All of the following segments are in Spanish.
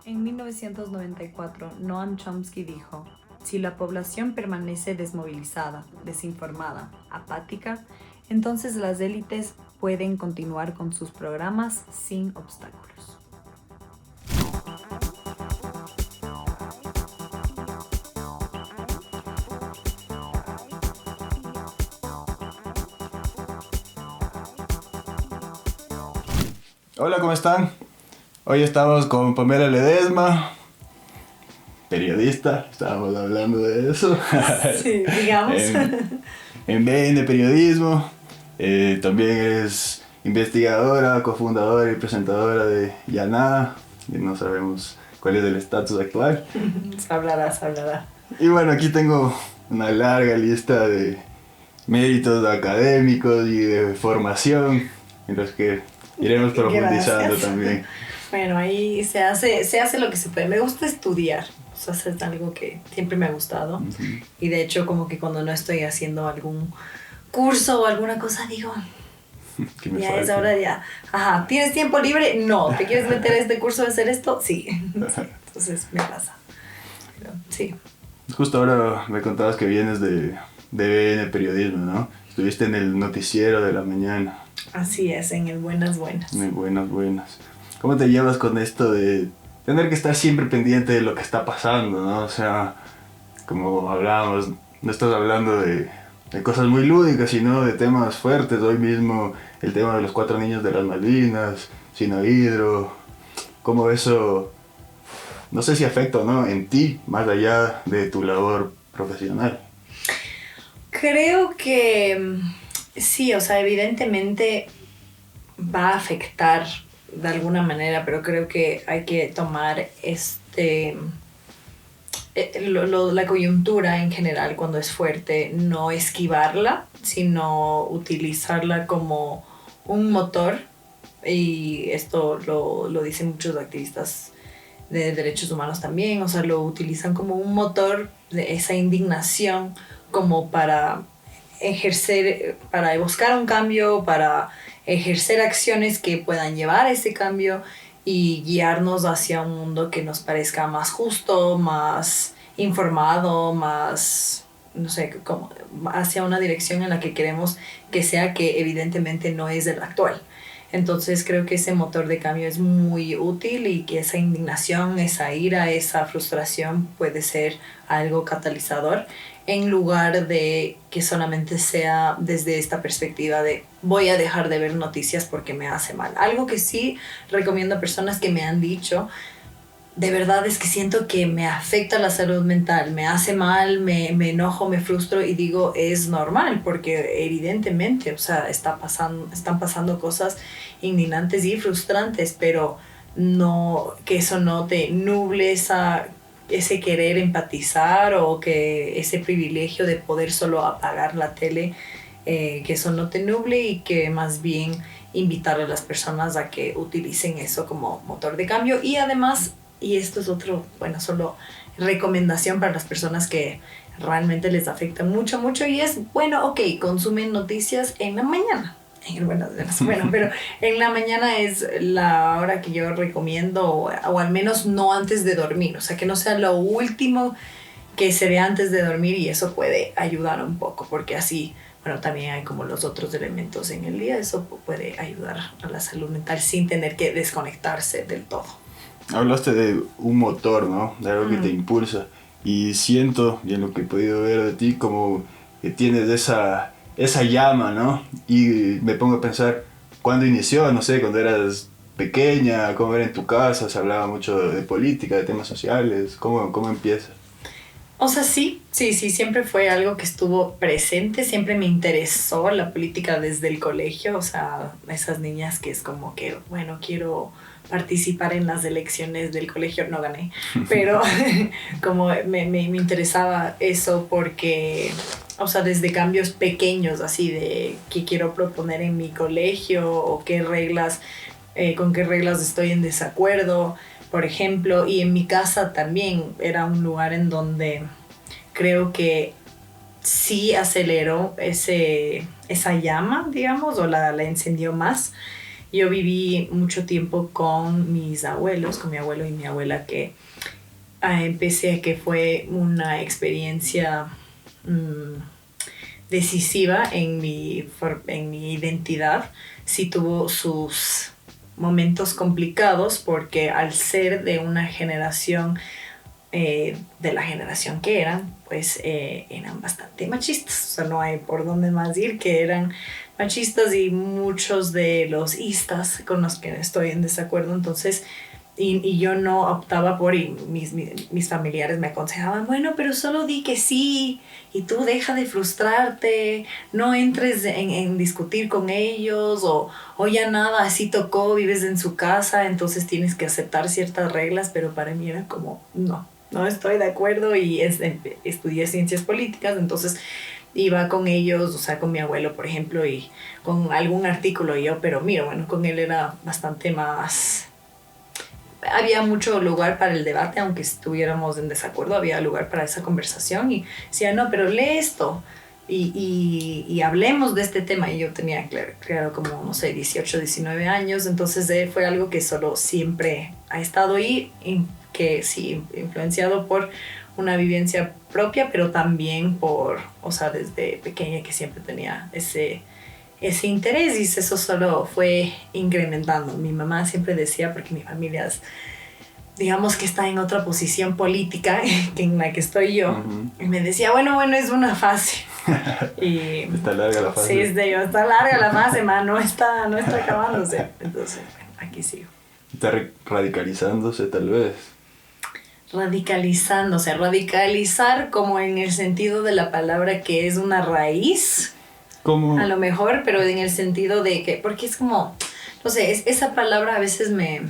En 1994, Noam Chomsky dijo, si la población permanece desmovilizada, desinformada, apática, entonces las élites pueden continuar con sus programas sin obstáculos. Hola, ¿cómo están? Hoy estamos con Pamela Ledesma, periodista, estábamos hablando de eso. Sí, digamos. en BN Periodismo, también es investigadora, cofundadora y presentadora de Ya Nada, y no sabemos cuál es el estatus actual. Hablará. Y bueno, aquí tengo una larga lista de méritos académicos y de formación, en los que iremos profundizando. Gracias. También. Bueno, ahí se hace lo que se puede. Me gusta estudiar, o sea, es algo que siempre me ha gustado. Uh-huh. Y de hecho, como que cuando no estoy haciendo algún curso o alguna cosa, digo, ya es hora ya. Ajá, ¿tienes tiempo libre? No. ¿Te quieres meter a este curso de hacer esto? Sí. Entonces me pasa. Pero, sí. Justo ahora me contabas que vienes de BN Periodismo, ¿no? Estuviste en el noticiero de la mañana. Así es, en el Buenas. En el Buenas. ¿Cómo te llevas con esto de tener que estar siempre pendiente de lo que está pasando, ¿no? O sea, como hablábamos, no estás hablando de cosas muy lúdicas, sino de temas fuertes. Hoy mismo el tema de los 4 niños de las Malvinas, Sinohydro, cómo eso, no sé si afecta o no en ti, más allá de tu labor profesional. Creo que sí, o sea, evidentemente va a afectar de alguna manera, pero creo que hay que tomar la coyuntura en general cuando es fuerte, no esquivarla, sino utilizarla como un motor, y esto lo dicen muchos activistas de derechos humanos también, o sea, lo utilizan como un motor de esa indignación como para ejercer, para buscar un cambio, para ejercer acciones que puedan llevar a ese cambio y guiarnos hacia un mundo que nos parezca más justo, más informado, más, no sé, como hacia una dirección en la que queremos que sea, que evidentemente no es el actual. Entonces creo que ese motor de cambio es muy útil y que esa indignación, esa ira, esa frustración puede ser algo catalizador, en lugar de que solamente sea desde esta perspectiva de voy a dejar de ver noticias porque me hace mal. Algo que sí recomiendo a personas que me han dicho, de verdad es que siento que me afecta la salud mental, me hace mal, me enojo, me frustro, y digo, es normal porque evidentemente, o sea, están pasando cosas indignantes y frustrantes, pero no, que eso no te nuble ese querer empatizar, o que ese privilegio de poder solo apagar la tele, que eso no te nuble, y que más bien invitar a las personas a que utilicen eso como motor de cambio. Y además, y esto es otro, bueno, solo recomendación para las personas que realmente les afecta mucho, y es, bueno, ok, consumen noticias en la mañana. Bueno, pero en la mañana es la hora que yo recomiendo, o al menos no antes de dormir, o sea, que no sea lo último que se ve antes de dormir, y eso puede ayudar un poco, porque así, bueno, también hay como los otros elementos en el día, eso puede ayudar a la salud mental sin tener que desconectarse del todo. Hablaste de un motor, ¿no? De algo que te impulsa. Y siento, y en lo que he podido ver de ti, como que tienes esa llama, ¿no? Y me pongo a pensar, ¿cuándo inició? No sé, cuando eras pequeña, cómo era en tu casa, se hablaba mucho de política, de temas sociales, ¿cómo empieza? O sea, sí, siempre fue algo que estuvo presente, siempre me interesó la política desde el colegio, o sea, esas niñas que es como que, bueno, quiero participar en las elecciones del colegio, no gané, pero como me interesaba eso porque, o sea, desde cambios pequeños, así de qué quiero proponer en mi colegio, o qué reglas, con qué reglas estoy en desacuerdo, por ejemplo. Y en mi casa también era un lugar en creo que sí aceleró esa llama, digamos, o la encendió más. yo viví mucho tiempo con mis abuelos, con mi abuelo y mi abuela, que pese a que fue una experiencia decisiva en mi identidad, sí tuvo sus momentos complicados porque al ser de una generación, de la generación que eran, pues eran bastante machistas. O sea, no hay por dónde más ir, que eran machistas, y muchos de los istas con los que estoy en desacuerdo. Entonces, y yo no optaba por, y mis familiares me aconsejaban, bueno, pero solo di que sí, y tú deja de frustrarte, no entres en discutir con ellos, o ya nada, así tocó, vives en su casa, entonces tienes que aceptar ciertas reglas. Pero para mí era como, no estoy de acuerdo, y estudié ciencias políticas, entonces iba con ellos, o sea, con mi abuelo, por ejemplo, y con algún artículo yo, pero mira, bueno, con él era bastante más... Había mucho lugar para el debate, aunque estuviéramos en desacuerdo, había lugar para esa conversación, y decía, no, pero lee esto, y hablemos de este tema. Y yo tenía, claro, como, no sé, 18, 19 años, entonces fue algo que solo siempre ha estado ahí, que sí, influenciado por una vivencia propia, pero también por, o sea, desde pequeña, que siempre tenía ese interés, y eso solo fue incrementando. Mi mamá siempre decía, porque mi familia es, digamos que está en otra posición política que en la que estoy yo, Uh-huh. y me decía, bueno, es una fase. Y está larga la fase. Sí, está larga la fase, no está acabándose. Entonces, bueno, aquí sigo. Está radicalizándose tal vez. Radicalizar como en el sentido de la palabra, que es una raíz, ¿Cómo? a lo mejor, pero en el sentido de que, porque es como, no sé, esa palabra a veces me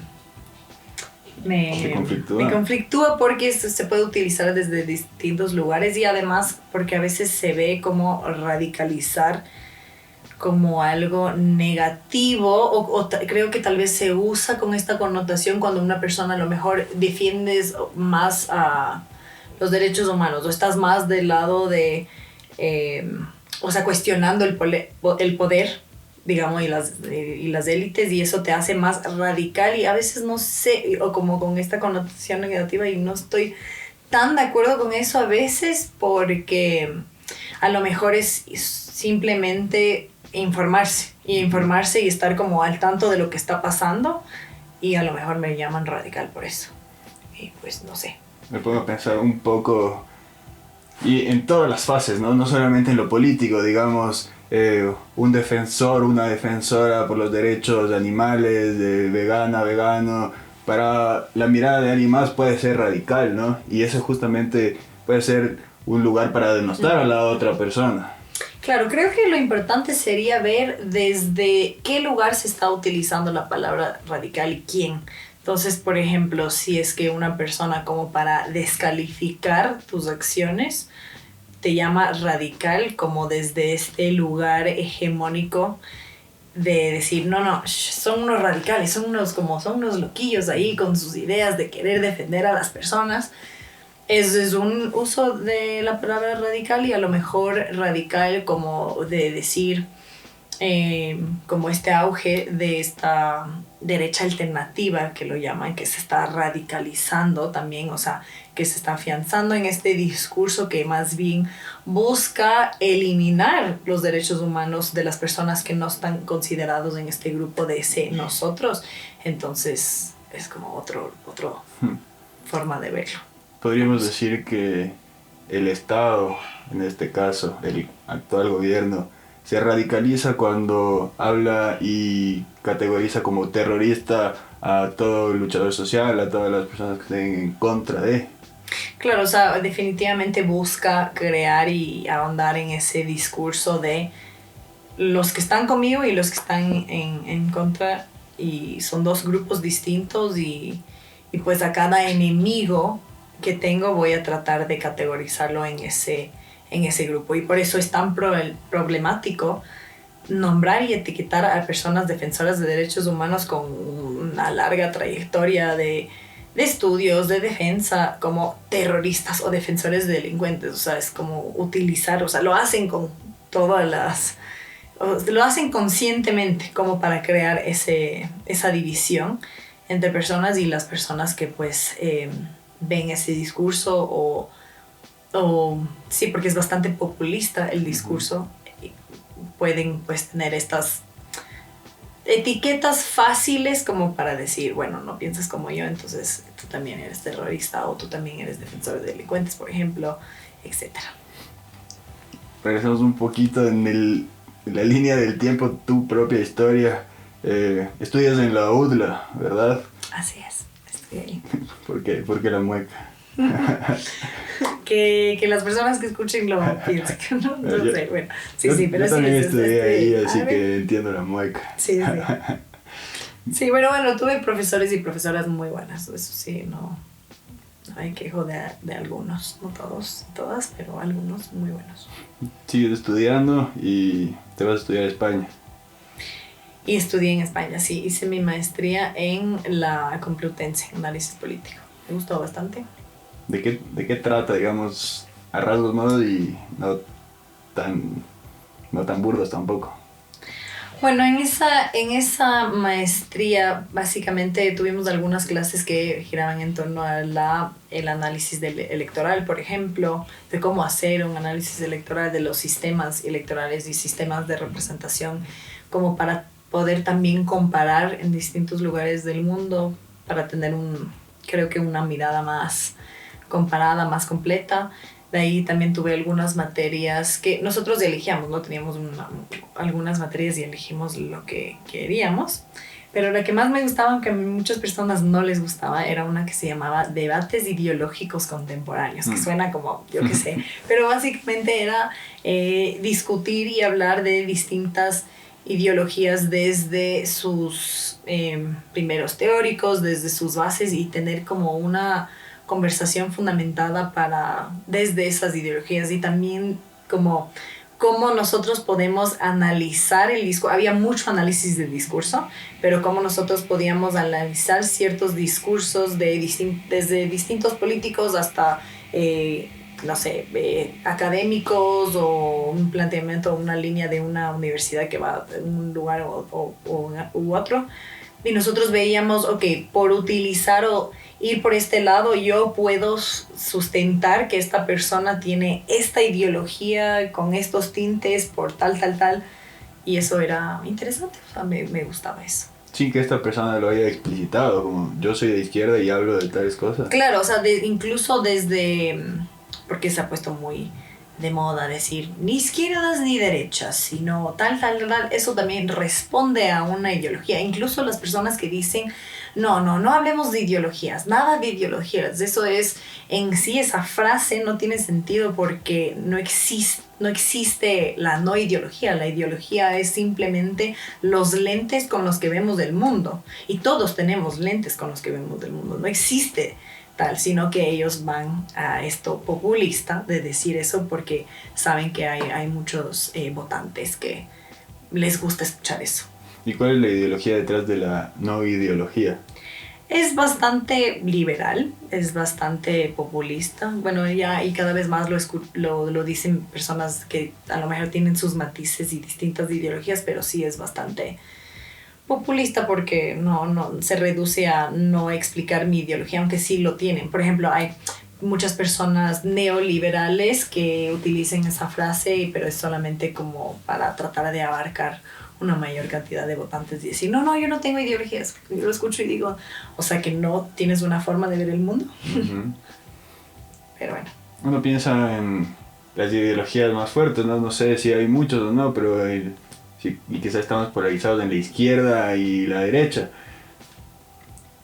conflictúa, porque se puede utilizar desde distintos lugares, y además porque a veces se ve como radicalizar como algo negativo, creo que tal vez se usa con esta connotación cuando una persona a lo mejor defiendes más a los derechos humanos, o estás más del lado de, o sea, cuestionando el poder, digamos, y las élites, y eso te hace más radical, y a veces no sé, o como con esta connotación negativa, y no estoy tan de acuerdo con eso a veces, porque a lo mejor es simplemente informarse y estar como al tanto de lo que está pasando, y a lo mejor me llaman radical por eso, y pues no sé. Me pongo a pensar un poco, y en todas las fases, no solamente en lo político, digamos, un defensor, una defensora por los derechos de animales, de vegano, para la mirada de alguien más puede ser radical, ¿no? Y eso justamente puede ser un lugar para denostar a la otra persona. Claro, creo que lo importante sería ver desde qué lugar se está utilizando la palabra radical y quién. Entonces, por ejemplo, si es que una persona, como para descalificar tus acciones, te llama radical, como desde este lugar hegemónico de decir, no, son unos radicales, son unos loquillos ahí con sus ideas de querer defender a las personas. Es un uso de la palabra radical, y a lo mejor radical como de decir, como este auge de esta derecha alternativa, que lo llaman, que se está radicalizando también, o sea, que se está afianzando en este discurso que más bien busca eliminar los derechos humanos de las personas que no están considerados en este grupo de ese nosotros. Entonces es como otro forma de verlo. Podríamos decir que el Estado, en este caso el actual gobierno, se radicaliza cuando habla y categoriza como terrorista a todo luchador social, a todas las personas que estén en contra de. Claro, o sea, definitivamente busca crear y ahondar en ese discurso de los que están conmigo y los que están en contra, y son dos grupos distintos, y pues a cada enemigo que tengo voy a tratar de categorizarlo en ese grupo. Y por eso es tan problemático nombrar y etiquetar a personas defensoras de derechos humanos con una larga trayectoria de estudios, de defensa, como terroristas o defensores de delincuentes. O sea, es como utilizar, o sea, lo hacen con todas las lo hacen conscientemente como para crear esa división entre personas y las personas que pues ven ese discurso o sí, porque es bastante populista el discurso, pueden pues tener estas etiquetas fáciles como para decir, bueno, no piensas como yo, entonces tú también eres terrorista o tú también eres defensor de delincuentes, por ejemplo, etcétera. Regresamos un poquito en la línea del tiempo, tu propia historia. Estudias en la UDLA, ¿verdad? Así es, estoy ahí. ¿Por qué la mueca? que las personas que escuchen lo piensen, no sé, bueno, sí, pero yo también sí, estudié ahí, así que entiendo la mueca. Sí. Sí, bueno, tuve profesores y profesoras muy buenas, eso sí, no hay quejo de algunos, no todos, todas, pero algunos muy buenos. Sigues estudiando y te vas a estudiar a España. Y estudié en España, sí, hice mi maestría en la Complutense, análisis político. Me gustó bastante. ¿De qué trata, digamos, a rasgos modos y no tan burdos tampoco? Bueno, en esa maestría básicamente tuvimos algunas clases que giraban en torno a el análisis electoral, por ejemplo, de cómo hacer un análisis electoral de los sistemas electorales y sistemas de representación, como para poder también comparar en distintos lugares del mundo, para tener creo que una mirada más comparada, más completa. De ahí también tuve algunas materias que nosotros elegíamos, ¿no? Teníamos algunas materias y elegimos lo que queríamos. Pero la que más me gustaba, aunque a muchas personas no les gustaba, era una que se llamaba Debates Ideológicos Contemporáneos, que suena como, yo qué sé, pero básicamente era discutir y hablar de distintas ideologías desde sus primeros teóricos, desde sus bases y tener como una conversación fundamentada desde esas ideologías y también como cómo nosotros podemos analizar el discurso. Había mucho análisis del discurso, pero cómo nosotros podíamos analizar ciertos discursos desde distintos políticos hasta, no sé, académicos o un planteamiento, una línea de una universidad que va a un lugar u otro. Y nosotros veíamos, ok, por utilizar o ir por este lado, yo puedo sustentar que esta persona tiene esta ideología con estos tintes por tal. Y eso era interesante, o sea, me gustaba eso. Sin que esta persona lo haya explicitado, como yo soy de izquierda y hablo de tales cosas. Claro, o sea, incluso desde, porque se ha puesto muy de moda decir ni izquierdas ni derechas, sino tal, eso también responde a una ideología. Incluso las personas que dicen no hablemos de ideologías, nada de ideologías, eso es, en sí esa frase no tiene sentido porque no existe la no ideología. La ideología es simplemente los lentes con los que vemos el mundo, y todos tenemos lentes con los que vemos el mundo, no existe tal, sino que ellos van a esto populista de decir eso porque saben que hay muchos votantes que les gusta escuchar eso. ¿Y cuál es la ideología detrás de la no ideología? Es bastante liberal, es bastante populista. Bueno, ya y cada vez más lo dicen personas que a lo mejor tienen sus matices y distintas ideologías, pero sí es bastante populista porque no se reduce a no explicar mi ideología, aunque sí lo tienen. Por ejemplo, hay muchas personas neoliberales que utilizan esa frase, pero es solamente como para tratar de abarcar una mayor cantidad de votantes y decir, no, yo no tengo ideologías. Yo lo escucho y digo, o sea que no tienes una forma de ver el mundo. Uh-huh. Pero bueno. Uno piensa en las ideologías más fuertes, no sé si hay muchos o no, pero sí, y quizás estamos polarizados en la izquierda y la derecha.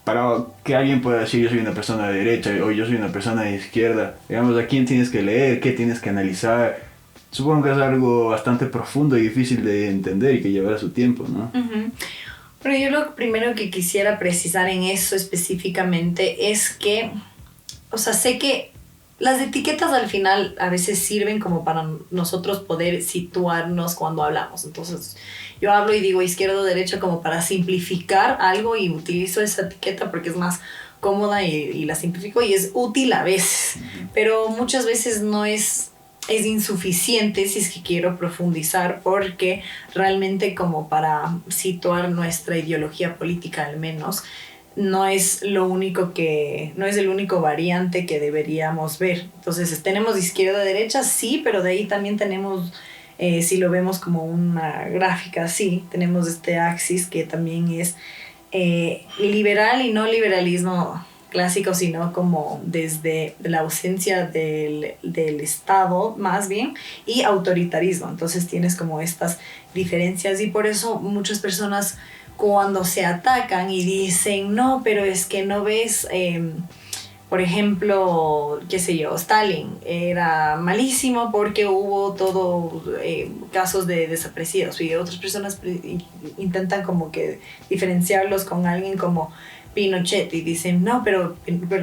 Para que alguien pueda decir yo soy una persona de derecha o yo soy una persona de izquierda, digamos, ¿a quién tienes que leer? ¿Qué tienes que analizar? Supongo que es algo bastante profundo y difícil de entender y que llevará su tiempo, ¿no? Uh-huh. Pero yo lo primero que quisiera precisar en eso específicamente es que, o sea, sé que las etiquetas al final a veces sirven como para nosotros poder situarnos cuando hablamos. Entonces, yo hablo y digo izquierda o derecha como para simplificar algo y utilizo esa etiqueta porque es más cómoda y la simplifico y es útil a veces. Pero muchas veces no es es insuficiente si es que quiero profundizar, porque realmente, como para situar nuestra ideología política al menos, no es lo único que, no es el único variante que deberíamos ver. Entonces tenemos izquierda derecha, sí, pero de ahí también tenemos, si lo vemos como una gráfica así, tenemos este axis que también es liberal y no liberalismo clásico, sino como desde la ausencia del Estado más bien, y autoritarismo. Entonces tienes como estas diferencias, y por eso muchas personas, cuando se atacan y dicen, no, pero es que no ves, por ejemplo, qué sé yo, Stalin era malísimo porque hubo todo casos de desaparecidos, y otras personas intentan como que diferenciarlos con alguien como Pinochet y dicen, no, pero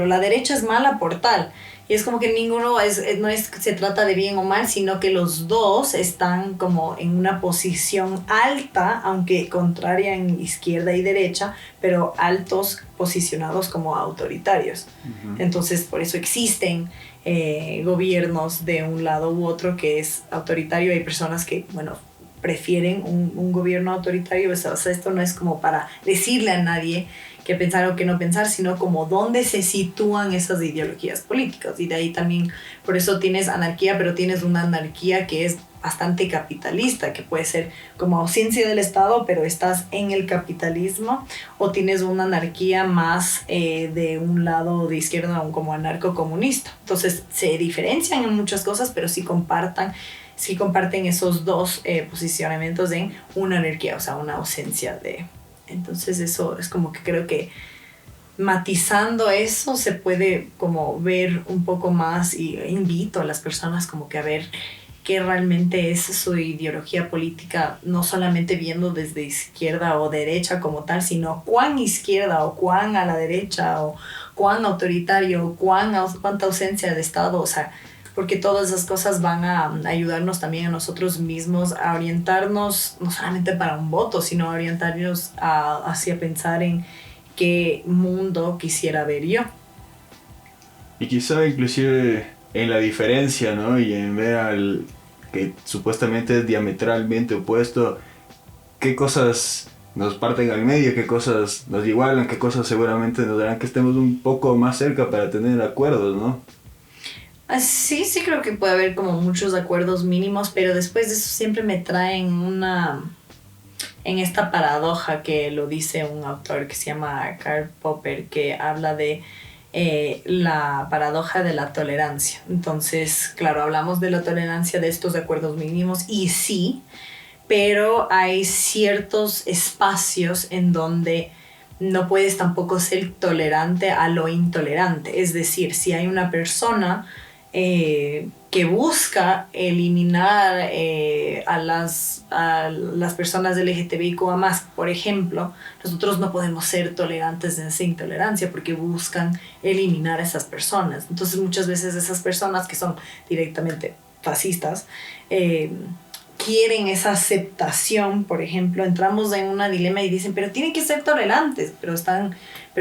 la derecha es mala por tal. Y es como que ninguno no es que se trata de bien o mal, sino que los dos están como en una posición alta, aunque contraria en izquierda y derecha, pero altos, posicionados como autoritarios. Uh-huh. Entonces, por eso existen gobiernos de un lado u otro que es autoritario. Hay personas que, bueno, prefieren un gobierno autoritario. O sea, esto no es como para decirle a nadie qué pensar o qué no pensar, sino como dónde se sitúan esas ideologías políticas. Y de ahí también, por eso tienes anarquía, pero tienes una anarquía que es bastante capitalista, que puede ser como ausencia del Estado, pero estás en el capitalismo, o tienes una anarquía más de un lado de izquierda, como anarcocomunista. Entonces se diferencian en muchas cosas, pero sí comparten esos dos posicionamientos en una anarquía, o sea, una ausencia de... Entonces eso es como que creo que matizando eso se puede como ver un poco más, y invito a las personas como que a ver qué realmente es su ideología política, no solamente viendo desde izquierda o derecha como tal, sino cuán izquierda o cuán a la derecha, o cuán autoritario, cuánta ausencia de Estado, o sea, porque todas esas cosas van a ayudarnos también a nosotros mismos a orientarnos, no solamente para un voto, sino a orientarnos hacia pensar en qué mundo quisiera ver yo. Y quizá inclusive en la diferencia, ¿no? Y en ver al que supuestamente es diametralmente opuesto, qué cosas nos parten al medio, qué cosas nos igualan, qué cosas seguramente nos darán que estemos un poco más cerca para tener acuerdos, ¿no? Sí, sí creo que puede haber como muchos acuerdos mínimos, pero después de eso siempre me traen en esta paradoja que lo dice un autor que se llama Karl Popper, que habla de la paradoja de la tolerancia. Entonces, claro, hablamos de la tolerancia de estos acuerdos mínimos, y sí, pero hay ciertos espacios en donde no puedes tampoco ser tolerante a lo intolerante. Es decir, si hay una persona que busca eliminar a las personas LGTBIQ+, por ejemplo, nosotros no podemos ser tolerantes de esa intolerancia porque buscan eliminar a esas personas. Entonces muchas veces esas personas que son directamente fascistas quieren esa aceptación. Por ejemplo, entramos en un dilema y dicen, pero tienen que ser tolerantes, pero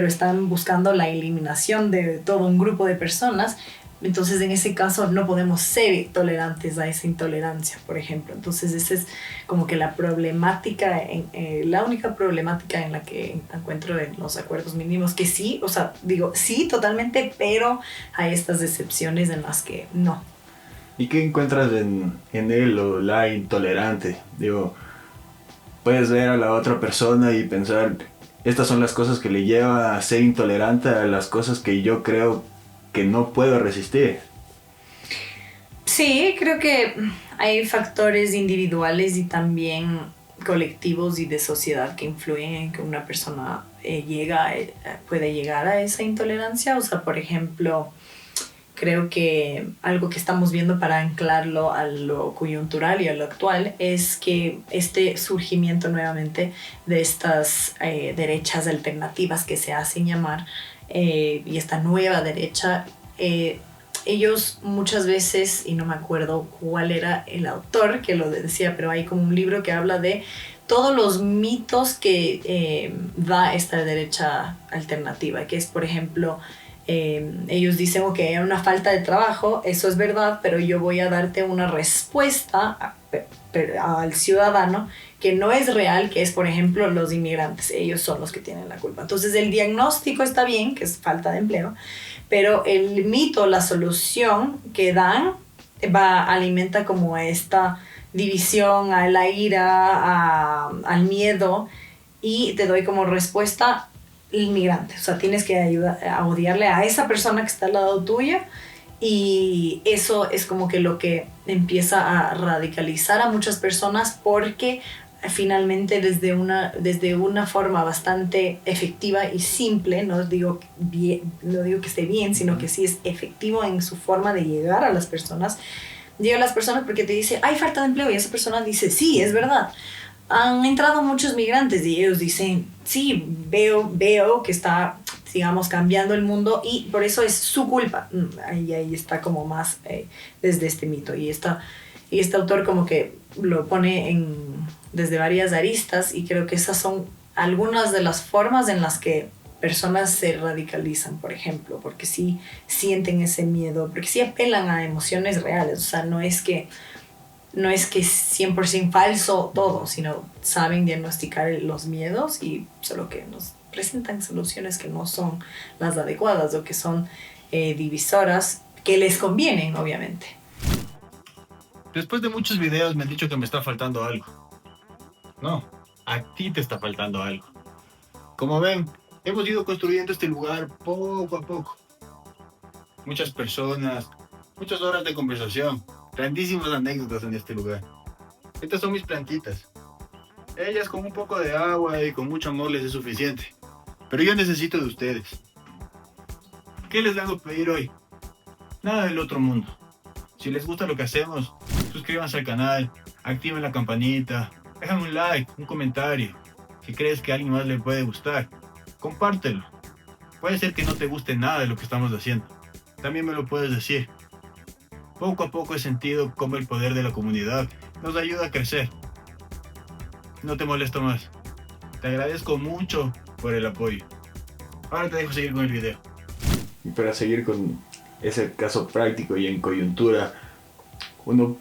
están buscando la eliminación de todo un grupo de personas. Entonces, en ese caso, no podemos ser tolerantes a esa intolerancia, por ejemplo. Entonces, esa es como que la problemática, la única problemática en la que encuentro en los acuerdos mínimos, que sí, o sea, digo, sí, totalmente, pero hay estas excepciones en las que no. ¿Y qué encuentras en él o la intolerante? Digo, puedes ver a la otra persona y pensar, estas son las cosas que le lleva a ser intolerante a las cosas que yo creo que no puedo resistir. Sí, creo que hay factores individuales y también colectivos y de sociedad que influyen en que una persona puede llegar a esa intolerancia. O sea, por ejemplo, creo que algo que estamos viendo para anclarlo a lo coyuntural y a lo actual es que este surgimiento nuevamente de estas derechas alternativas que se hacen llamar, y esta nueva derecha, ellos muchas veces, y no me acuerdo cuál era el autor que lo decía, pero hay como un libro que habla de todos los mitos que da esta derecha alternativa, que es, por ejemplo, ellos dicen, ok, hay una falta de trabajo, eso es verdad, pero yo voy a darte una respuesta al ciudadano que no es real, que es, por ejemplo, los inmigrantes. Ellos son los que tienen la culpa. Entonces, el diagnóstico está bien, que es falta de empleo, pero el mito, la solución que dan, alimenta como esta división, a la ira, al miedo, y te doy como respuesta inmigrante. O sea, tienes que ayudar a odiarle a esa persona que está al lado tuya, y eso es como que lo que empieza a radicalizar a muchas personas, porque finalmente desde una forma bastante efectiva y simple, no digo que esté bien, sino que sí es efectivo en su forma de llegar a las personas. Llega a las personas porque te dice, hay falta de empleo, y esa persona dice, sí, es verdad. Han entrado muchos migrantes, y ellos dicen, sí, veo que está, digamos, cambiando el mundo, y por eso es su culpa. Ahí está como más desde este mito. Y este autor como que lo pone desde varias aristas, y creo que esas son algunas de las formas en las que personas se radicalizan, por ejemplo, porque sí sienten ese miedo, porque sí apelan a emociones reales. O sea, no es que 100% falso todo, sino saben diagnosticar los miedos, y solo que nos presentan soluciones que no son las adecuadas, o que son divisoras, que les convienen, obviamente. Después de muchos videos me han dicho que me está faltando algo. No, a ti te está faltando algo. Como ven, hemos ido construyendo este lugar poco a poco. Muchas personas, muchas horas de conversación, grandísimas anécdotas en este lugar. Estas son mis plantitas. Ellas con un poco de agua y con mucho amor les es suficiente. Pero yo necesito de ustedes. ¿Qué les vengo a pedir hoy? Nada del otro mundo. Si les gusta lo que hacemos, suscríbanse al canal, activen la campanita, déjame un like, un comentario. Si crees que a alguien más le puede gustar, compártelo. Puede ser que no te guste nada de lo que estamos haciendo. También me lo puedes decir. Poco a poco he sentido cómo el poder de la comunidad nos ayuda a crecer. No te molesto más. Te agradezco mucho por el apoyo. Ahora te dejo seguir con el video. Y para seguir con ese caso práctico y en coyuntura, uno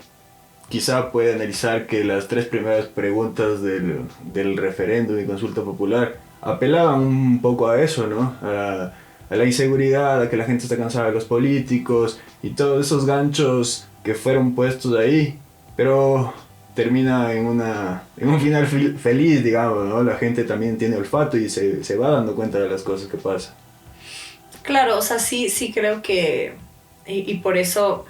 quizá puede analizar que las 3 primeras preguntas del referéndum y consulta popular apelaban un poco a eso, ¿no? A la inseguridad, a que la gente está cansada de los políticos y todos esos ganchos que fueron puestos ahí, pero termina en un final feliz, digamos, ¿no? La gente también tiene olfato y se va dando cuenta de las cosas que pasan. Claro, o sea, sí creo que, y por eso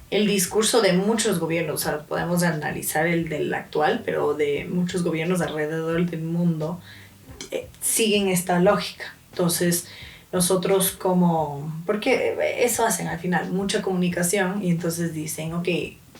el discurso de muchos gobiernos, o sea, podemos analizar el del actual, pero de muchos gobiernos alrededor del mundo, siguen esta lógica. Entonces, nosotros porque eso hacen al final, mucha comunicación, y entonces dicen, ok,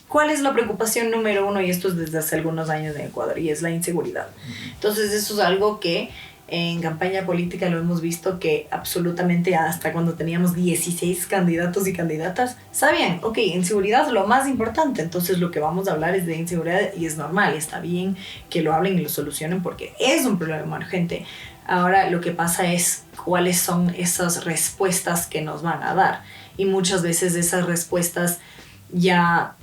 ¿cuál es la preocupación número 1? Y esto es desde hace algunos años en Ecuador, y es la inseguridad. Entonces, eso es algo que en campaña política lo hemos visto, que absolutamente hasta cuando teníamos 16 candidatos y candidatas, sabían, ok, inseguridad es lo más importante, entonces lo que vamos a hablar es de inseguridad, y es normal, está bien que lo hablen y lo solucionen porque es un problema urgente. Ahora lo que pasa es cuáles son esas respuestas que nos van a dar, y muchas veces esas respuestas ya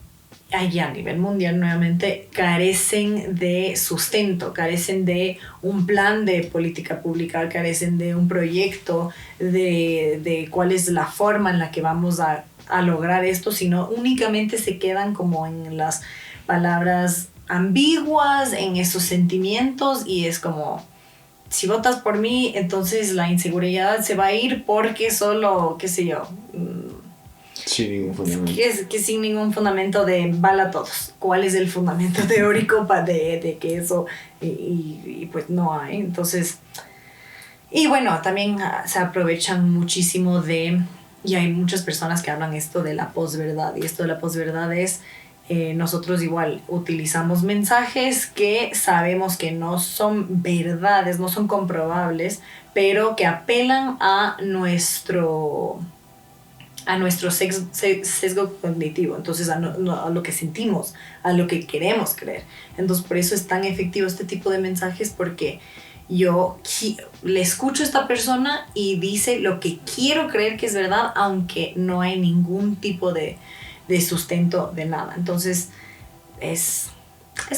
allá a nivel mundial nuevamente carecen de sustento, carecen de un plan de política pública, carecen de un proyecto de cuál es la forma en la que vamos a lograr esto, sino únicamente se quedan como en las palabras ambiguas, en esos sentimientos, y es como, si votas por mí, entonces la inseguridad se va a ir porque solo, qué sé yo, sin ningún fundamento. Que sin ningún fundamento de bala a todos. ¿Cuál es el fundamento teórico de que eso? Y pues no hay. Entonces, y bueno, también se aprovechan muchísimo y hay muchas personas que hablan esto de la posverdad. Y esto de la posverdad es, nosotros igual utilizamos mensajes que sabemos que no son verdades, no son comprobables, pero que apelan a nuestro sesgo cognitivo, entonces a lo que sentimos, a lo que queremos creer. Entonces por eso es tan efectivo este tipo de mensajes, porque le escucho a esta persona y dice lo que quiero creer que es verdad, aunque no hay ningún tipo de sustento de nada. Entonces es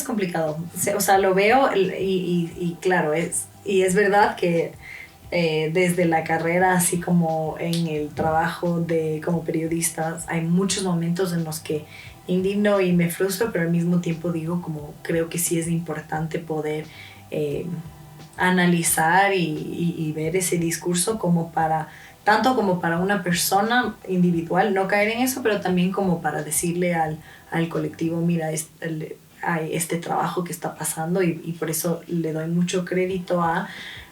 complicado. O sea, lo veo y claro, es verdad que desde la carrera, así como en el trabajo como periodistas, hay muchos momentos en los que indigno y me frustro, pero al mismo tiempo digo como creo que sí es importante poder analizar y ver ese discurso tanto como para una persona individual, no caer en eso, pero también como para decirle al colectivo, mira, hay este trabajo que está pasando y por eso le doy mucho crédito a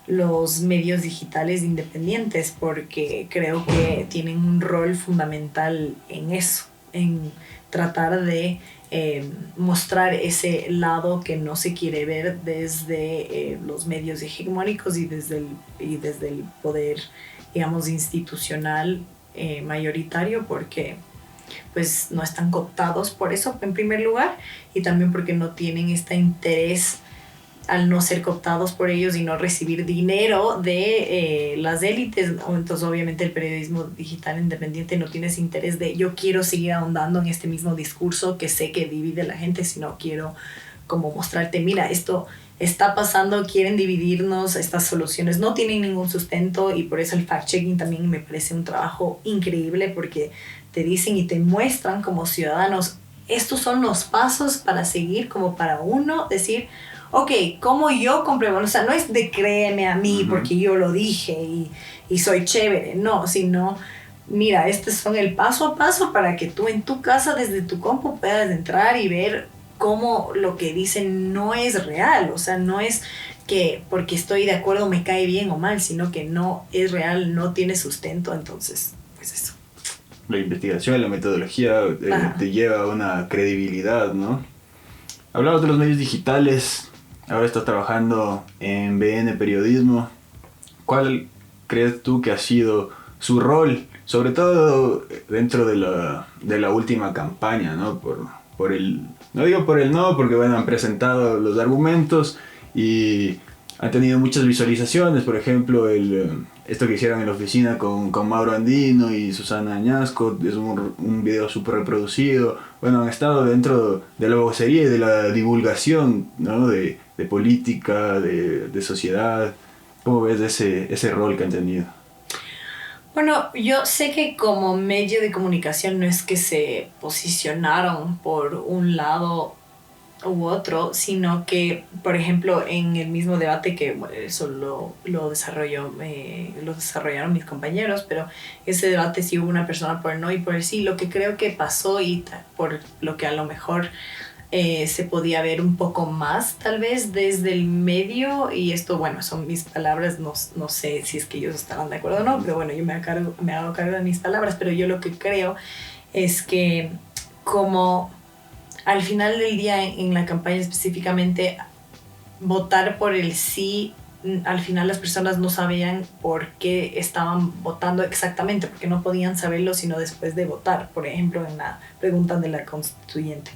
los medios digitales independientes, porque creo que tienen un rol fundamental en eso, en tratar de mostrar ese lado que no se quiere ver desde los medios hegemónicos y desde el poder, digamos, institucional mayoritario, porque pues no están cooptados por eso en primer lugar, y también porque no tienen este interés al no ser cooptados por ellos y no recibir dinero de las élites. Entonces obviamente el periodismo digital independiente no tiene ese interés de yo quiero seguir ahondando en este mismo discurso que sé que divide a la gente, sino quiero como mostrarte, mira, esto está pasando, quieren dividirnos, estas soluciones no tienen ningún sustento, y por eso el fact-checking también me parece un trabajo increíble, porque te dicen y te muestran como ciudadanos, estos son los pasos para seguir, como para uno decir, ok, ¿cómo yo compruebo? O sea, no es de créeme a mí porque yo lo dije y soy chévere, no, sino, mira, estos son el paso a paso para que tú en tu casa, desde tu compu, puedas entrar y ver cómo lo que dicen no es real. O sea, no es que porque estoy de acuerdo me cae bien o mal, sino que no es real, no tiene sustento. Entonces, pues eso. La investigación, la metodología te lleva a una credibilidad, ¿no? Hablabas de los medios digitales, ahora estás trabajando en BN Periodismo. ¿Cuál crees tú que ha sido su rol, sobre todo dentro de la última campaña, ¿no? No digo por el no, porque bueno, han presentado los argumentos y han tenido muchas visualizaciones. Por ejemplo, esto que hicieron en la oficina con Mauro Andino y Susana Añasco es un video súper reproducido. Bueno, han estado dentro de la vocería y de la divulgación, ¿no? de política, de sociedad. ¿Cómo ves ese rol que han tenido? Bueno, yo sé que como medio de comunicación no es que se posicionaron por un lado u otro, sino que, por ejemplo, en el mismo debate que eso lo desarrollaron mis compañeros, pero ese debate sí hubo una persona por el no y por el sí. Lo que creo que pasó y por lo que a lo mejor se podía ver un poco más tal vez desde el medio, y esto bueno son mis palabras, no sé si es que ellos estarán de acuerdo o no, pero bueno, yo me hago cargo de mis palabras, pero yo lo que creo es que como al final del día en la campaña específicamente votar por el sí, al final las personas no sabían por qué estaban votando exactamente, porque no podían saberlo sino después de votar. Por ejemplo, en la pregunta de la constituyente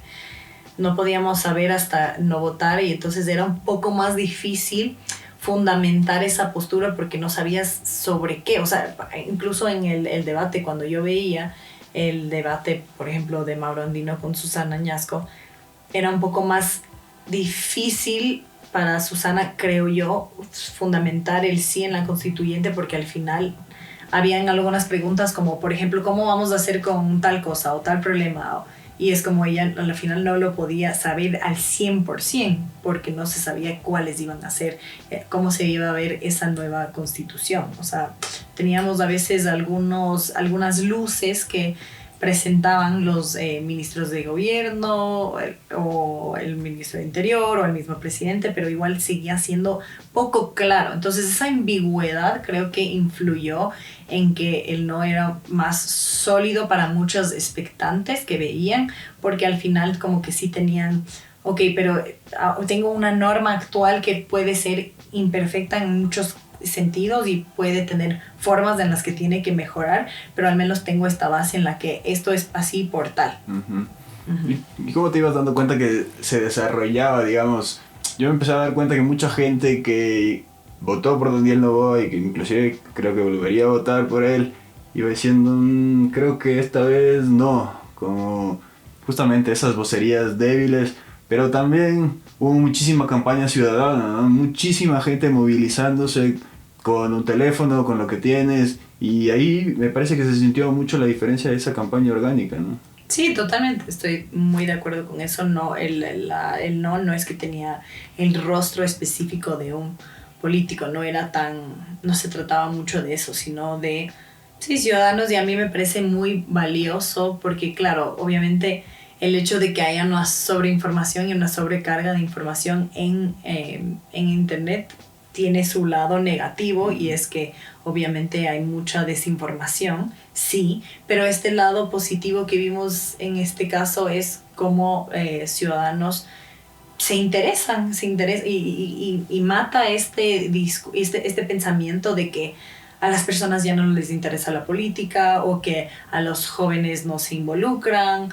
no podíamos saber hasta no votar, y entonces era un poco más difícil fundamentar esa postura porque no sabías sobre qué. O sea, incluso en el debate, cuando yo veía el debate, por ejemplo, de Mauro Andino con Susana Añasco, era un poco más difícil para Susana, creo yo, fundamentar el sí en la constituyente, porque al final habían algunas preguntas como, por ejemplo, ¿cómo vamos a hacer con tal cosa o tal problema? Y es como ella al final no lo podía saber al 100% porque no se sabía cuáles iban a ser, cómo se iba a ver esa nueva constitución. O sea, teníamos a veces algunas luces que presentaban los ministros de gobierno o el ministro de Interior o el mismo presidente, pero igual seguía siendo poco claro. Entonces esa ambigüedad creo que influyó en que el no era más sólido para muchos expectantes que veían, porque al final como que sí tenían, ok, pero tengo una norma actual que puede ser imperfecta en muchos sentidos y puede tener formas en las que tiene que mejorar, pero al menos tengo esta base en la que esto es así por tal. ¿Y cómo te ibas dando cuenta que se desarrollaba, digamos? Yo me empecé a dar cuenta que mucha gente que votó por Daniel Noboa y que inclusive creo que volvería a votar por él, iba diciendo, creo que esta vez no, como justamente esas vocerías débiles, pero también hubo muchísima campaña ciudadana, ¿no? Muchísima gente movilizándose con un teléfono, con lo que tienes, y ahí me parece que se sintió mucho la diferencia de esa campaña orgánica, ¿no? Sí, totalmente, estoy muy de acuerdo con eso. No, el no es que tenía el rostro específico de un político, no se trataba mucho de eso, sino de, sí, ciudadanos, y a mí me parece muy valioso porque, claro, obviamente el hecho de que haya una sobreinformación y una sobrecarga de información en Internet tiene su lado negativo, y es que obviamente hay mucha desinformación, sí, pero este lado positivo que vimos en este caso es cómo ciudadanos se interesan y mata este pensamiento de que a las personas ya no les interesa la política o que a los jóvenes no se involucran.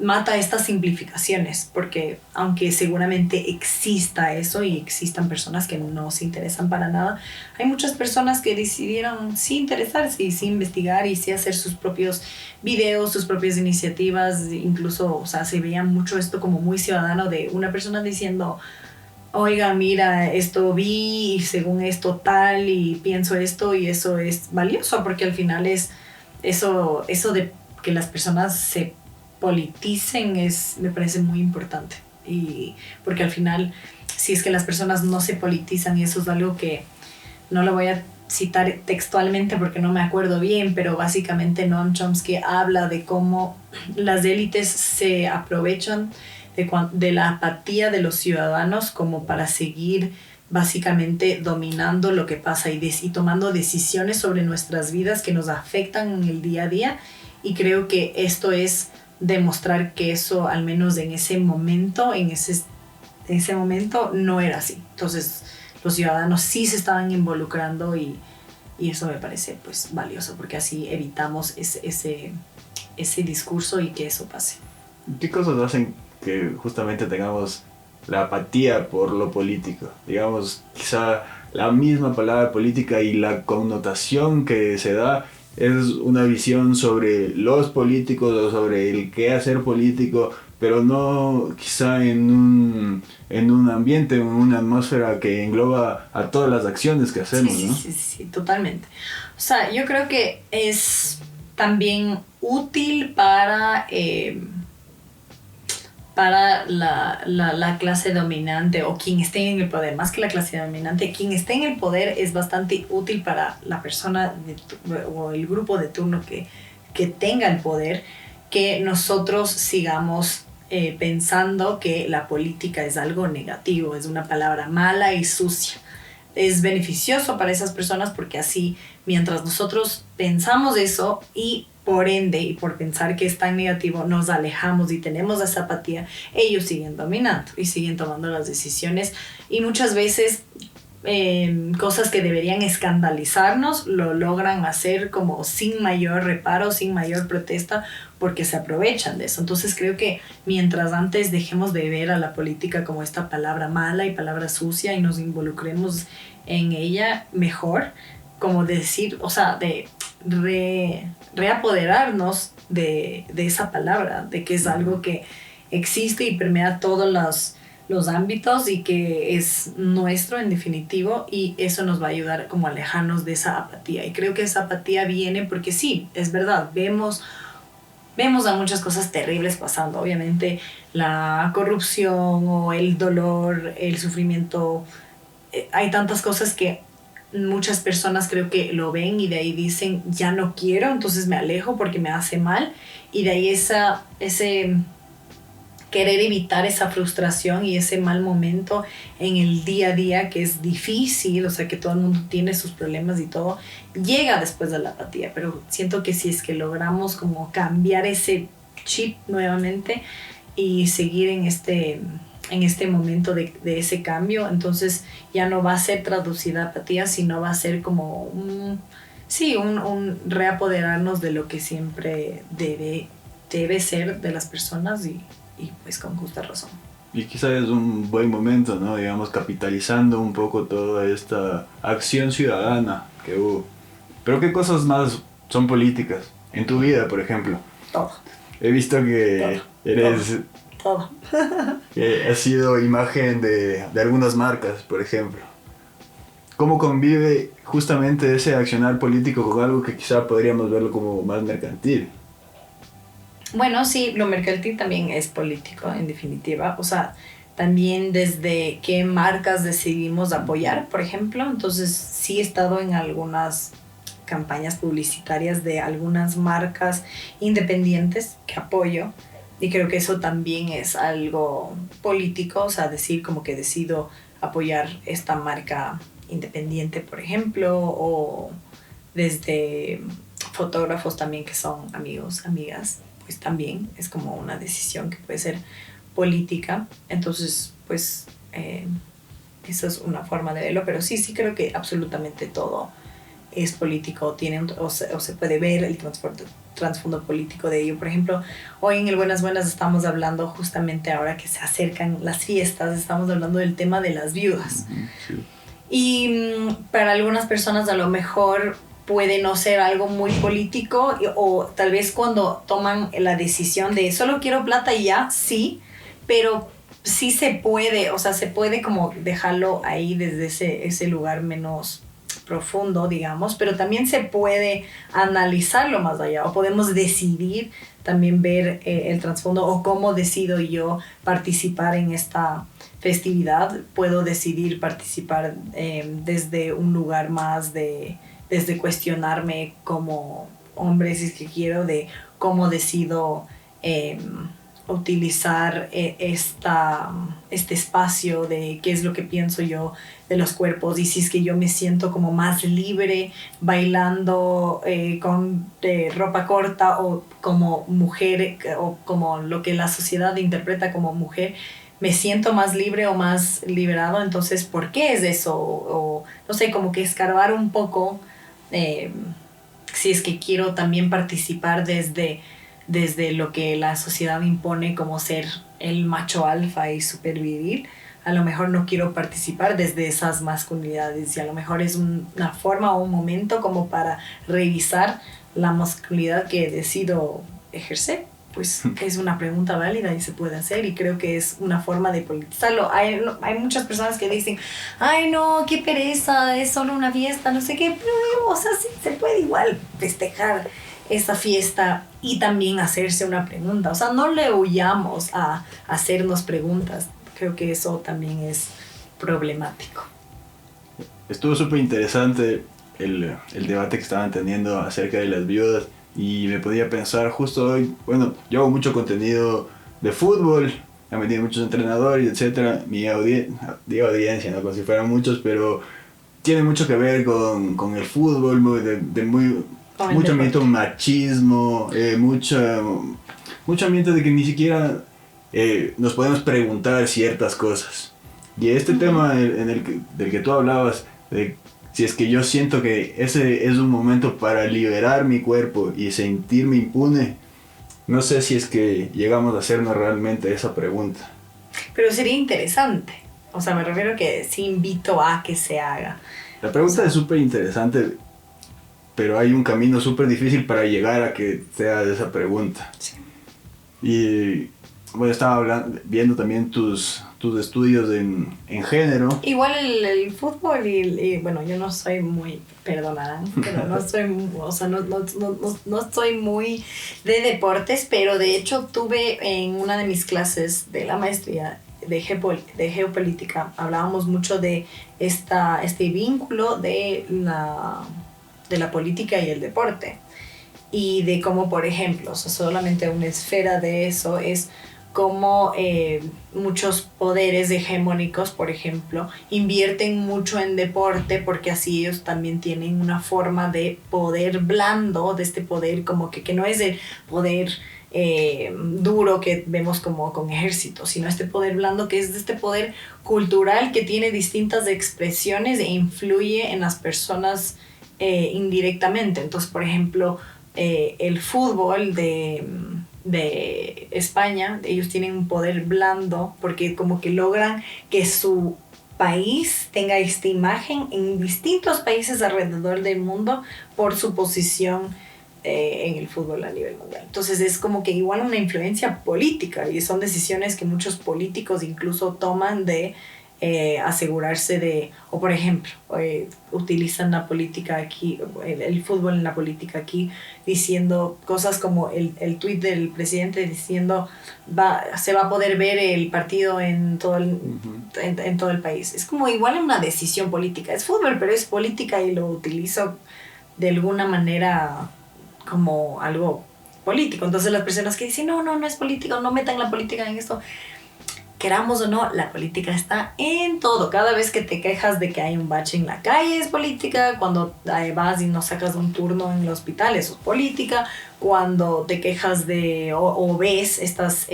Mata estas simplificaciones, porque aunque seguramente exista eso y existan personas que no se interesan para nada, hay muchas personas que decidieron sí interesarse y sí investigar y sí hacer sus propios videos, sus propias iniciativas. Incluso, o sea, se veía mucho esto como muy ciudadano, de una persona diciendo, oiga, mira, esto vi y según esto tal y pienso esto, y eso es valioso porque al final es eso de que las personas se politicen, me parece muy importante, y porque al final, si es que las personas no se politizan, y eso es algo que no lo voy a citar textualmente porque no me acuerdo bien, pero básicamente Noam Chomsky habla de cómo las élites se aprovechan de la apatía de los ciudadanos como para seguir básicamente dominando lo que pasa y tomando decisiones sobre nuestras vidas que nos afectan en el día a día. Y creo que esto es demostrar que eso, al menos en ese momento, en ese momento no era así. Entonces los ciudadanos sí se estaban involucrando, y eso me parece pues valioso, porque así evitamos ese discurso y que eso pase. ¿Qué cosas hacen que justamente tengamos la apatía por lo político? Digamos, quizá la misma palabra política y la connotación que se da es una visión sobre los políticos o sobre el qué hacer político, pero no quizá en un ambiente, en una atmósfera que engloba a todas las acciones que hacemos, sí, ¿no? Sí, totalmente. O sea, yo creo que es también útil para la clase dominante, o quien esté en el poder. Más que la clase dominante, quien esté en el poder es bastante útil para la persona o el grupo de turno que tenga el poder, que nosotros sigamos pensando que la política es algo negativo, es una palabra mala y sucia. Es beneficioso para esas personas porque así, mientras nosotros pensamos eso, y por ende, y por pensar que es tan negativo, nos alejamos y tenemos esa apatía, ellos siguen dominando y siguen tomando las decisiones, y muchas veces cosas que deberían escandalizarnos lo logran hacer como sin mayor reparo, sin mayor protesta, porque se aprovechan de eso. Entonces creo que mientras antes dejemos de ver a la política como esta palabra mala y palabra sucia y nos involucremos en ella, mejor, como decir, o sea, de reapoderarnos de esa palabra, de que es algo que existe y permea todos los ámbitos y que es nuestro en definitivo, y eso nos va a ayudar como a alejarnos de esa apatía. Y creo que esa apatía viene porque sí, es verdad, vemos a muchas cosas terribles pasando, obviamente la corrupción o el dolor, el sufrimiento, hay tantas cosas que muchas personas creo que lo ven y de ahí dicen, ya no quiero, entonces me alejo porque me hace mal, y de ahí ese querer evitar esa frustración y ese mal momento en el día a día, que es difícil, o sea, que todo el mundo tiene sus problemas y todo, llega después de la apatía. Pero siento que si es que logramos como cambiar ese chip nuevamente y seguir en este momento de ese cambio, entonces ya no va a ser traducida apatía, sino va a ser como un reapoderarnos de lo que siempre debe ser de las personas, y pues con justa razón. Y quizás es un buen momento, ¿no? Digamos, capitalizando un poco toda esta acción ciudadana que hubo. Pero ¿qué cosas más son políticas? En tu vida, por ejemplo. Todo. He visto que eres... Todo. que has sido imagen de algunas marcas, por ejemplo. ¿Cómo convive justamente ese accionar político con algo que quizá podríamos verlo como más mercantil? Bueno, sí, lo mercantil también es político, en definitiva. O sea, también desde qué marcas decidimos apoyar, por ejemplo. Entonces, sí he estado en algunas campañas publicitarias de algunas marcas independientes que apoyo. Y creo que eso también es algo político, o sea, decir como que decido apoyar esta marca independiente, por ejemplo, o desde fotógrafos también que son amigos, amigas, pues también es como una decisión que puede ser política. Entonces, pues, esa es una forma de verlo, pero sí creo que absolutamente todo es político, o se puede ver el trasfondo político de ello. Por ejemplo, hoy en el Buenas Buenas estamos hablando justamente ahora que se acercan las fiestas, estamos hablando del tema de las viudas. Sí. Y para algunas personas a lo mejor puede no ser algo muy político, o tal vez cuando toman la decisión de solo quiero plata y ya, sí, pero sí se puede, o sea, se puede como dejarlo ahí desde ese lugar menos profundo, digamos, pero también se puede analizarlo más allá, o podemos decidir también ver el trasfondo, o cómo decido yo participar en esta festividad. Puedo decidir participar desde un lugar más desde cuestionarme como hombre, si es que quiero, de cómo decido utilizar este espacio, de qué es lo que pienso yo de los cuerpos, y si es que yo me siento como más libre bailando con ropa corta, o como mujer, o como lo que la sociedad interpreta como mujer, me siento más libre o más liberado. Entonces, ¿por qué es eso? O no sé, como que escarbar un poco, si es que quiero también participar desde lo que la sociedad impone como ser el macho alfa y superviril. A lo mejor no quiero participar desde esas masculinidades, y a lo mejor es una forma o un momento como para revisar la masculinidad que decido ejercer. Pues es una pregunta válida y se puede hacer, y creo que es una forma de politizarlo. Hay muchas personas que dicen, ay no, qué pereza, es solo una fiesta, no sé qué, pero o sea, sí, se puede igual festejar esa fiesta y también hacerse una pregunta. O sea, no le huyamos a hacernos preguntas. Creo que eso también es problemático. Estuvo súper interesante el debate que estaban teniendo acerca de las viudas, y me podía pensar justo hoy, bueno, yo hago mucho contenido de fútbol, he metido muchos entrenadores, etcétera. Mi audiencia, no como si fueran muchos, pero tiene mucho que ver con el fútbol, mucho ambiente de machismo, mucho ambiente de que ni siquiera nos podemos preguntar ciertas cosas. Y este tema del que tú hablabas, de si es que yo siento que ese es un momento para liberar mi cuerpo y sentirme impune, no sé si es que llegamos a hacernos realmente esa pregunta. Pero sería interesante. O sea, me refiero que sí invito a que se haga. La pregunta es súper interesante, pero hay un camino súper difícil para llegar a que sea esa pregunta. Sí. Y bueno, estaba viendo también tus estudios en género. Igual el fútbol y bueno, yo no soy muy, perdonada, pero no soy, o sea, no soy muy de deportes, pero de hecho tuve en una de mis clases de la maestría de geopolítica, hablábamos mucho de este vínculo de la política y el deporte, y de cómo, por ejemplo, o sea, solamente una esfera de eso es cómo muchos poderes hegemónicos, por ejemplo, invierten mucho en deporte, porque así ellos también tienen una forma de poder blando, de este poder como que no es el poder duro que vemos como con ejércitos, sino este poder blando que es de este poder cultural que tiene distintas expresiones e influye en las personas indirectamente. Entonces, por ejemplo, el fútbol de España, ellos tienen un poder blando porque como que logran que su país tenga esta imagen en distintos países alrededor del mundo por su posición en el fútbol a nivel mundial. Entonces es como que igual una influencia política y son decisiones que muchos políticos incluso toman de asegurarse de, o por ejemplo, utilizan la política aquí, el fútbol en la política aquí, diciendo cosas como el tuit del presidente diciendo se va a poder ver el partido en todo en todo el país. Es como igual una decisión política. Es fútbol, pero es política y lo utilizo de alguna manera como algo político. Entonces las personas que dicen, no es político, no metan la política en esto. Queramos o no, la política está en todo. Cada vez que te quejas de que hay un bache en la calle es política. Cuando vas y no sacas un turno en el hospital, eso es política. Cuando te quejas de o ves estas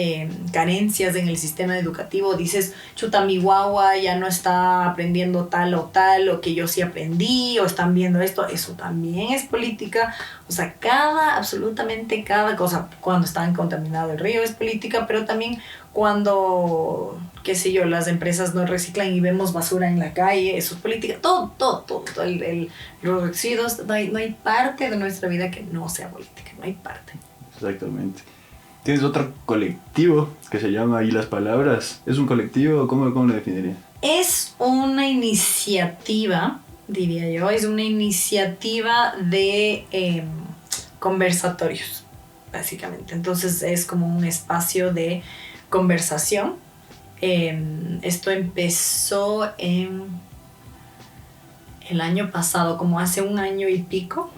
carencias en el sistema educativo, dices, chuta, mi guagua ya no está aprendiendo tal o tal, o que yo sí aprendí, o están viendo esto, eso también es política. O sea, absolutamente cada cosa. Cuando está contaminado el río es política, pero también cuando, qué sé yo, las empresas no reciclan y vemos basura en la calle, eso es política. Todo. Los residuos, no hay parte de nuestra vida que no sea política, no hay parte. Exactamente. ¿Tienes otro colectivo que se llama Ahí las Palabras? ¿Es un colectivo? ¿Cómo lo definirías? Es una iniciativa, diría yo, es una iniciativa de conversatorios, básicamente. Entonces es como un espacio de conversación. Esto empezó en el año pasado, como hace un año y pico.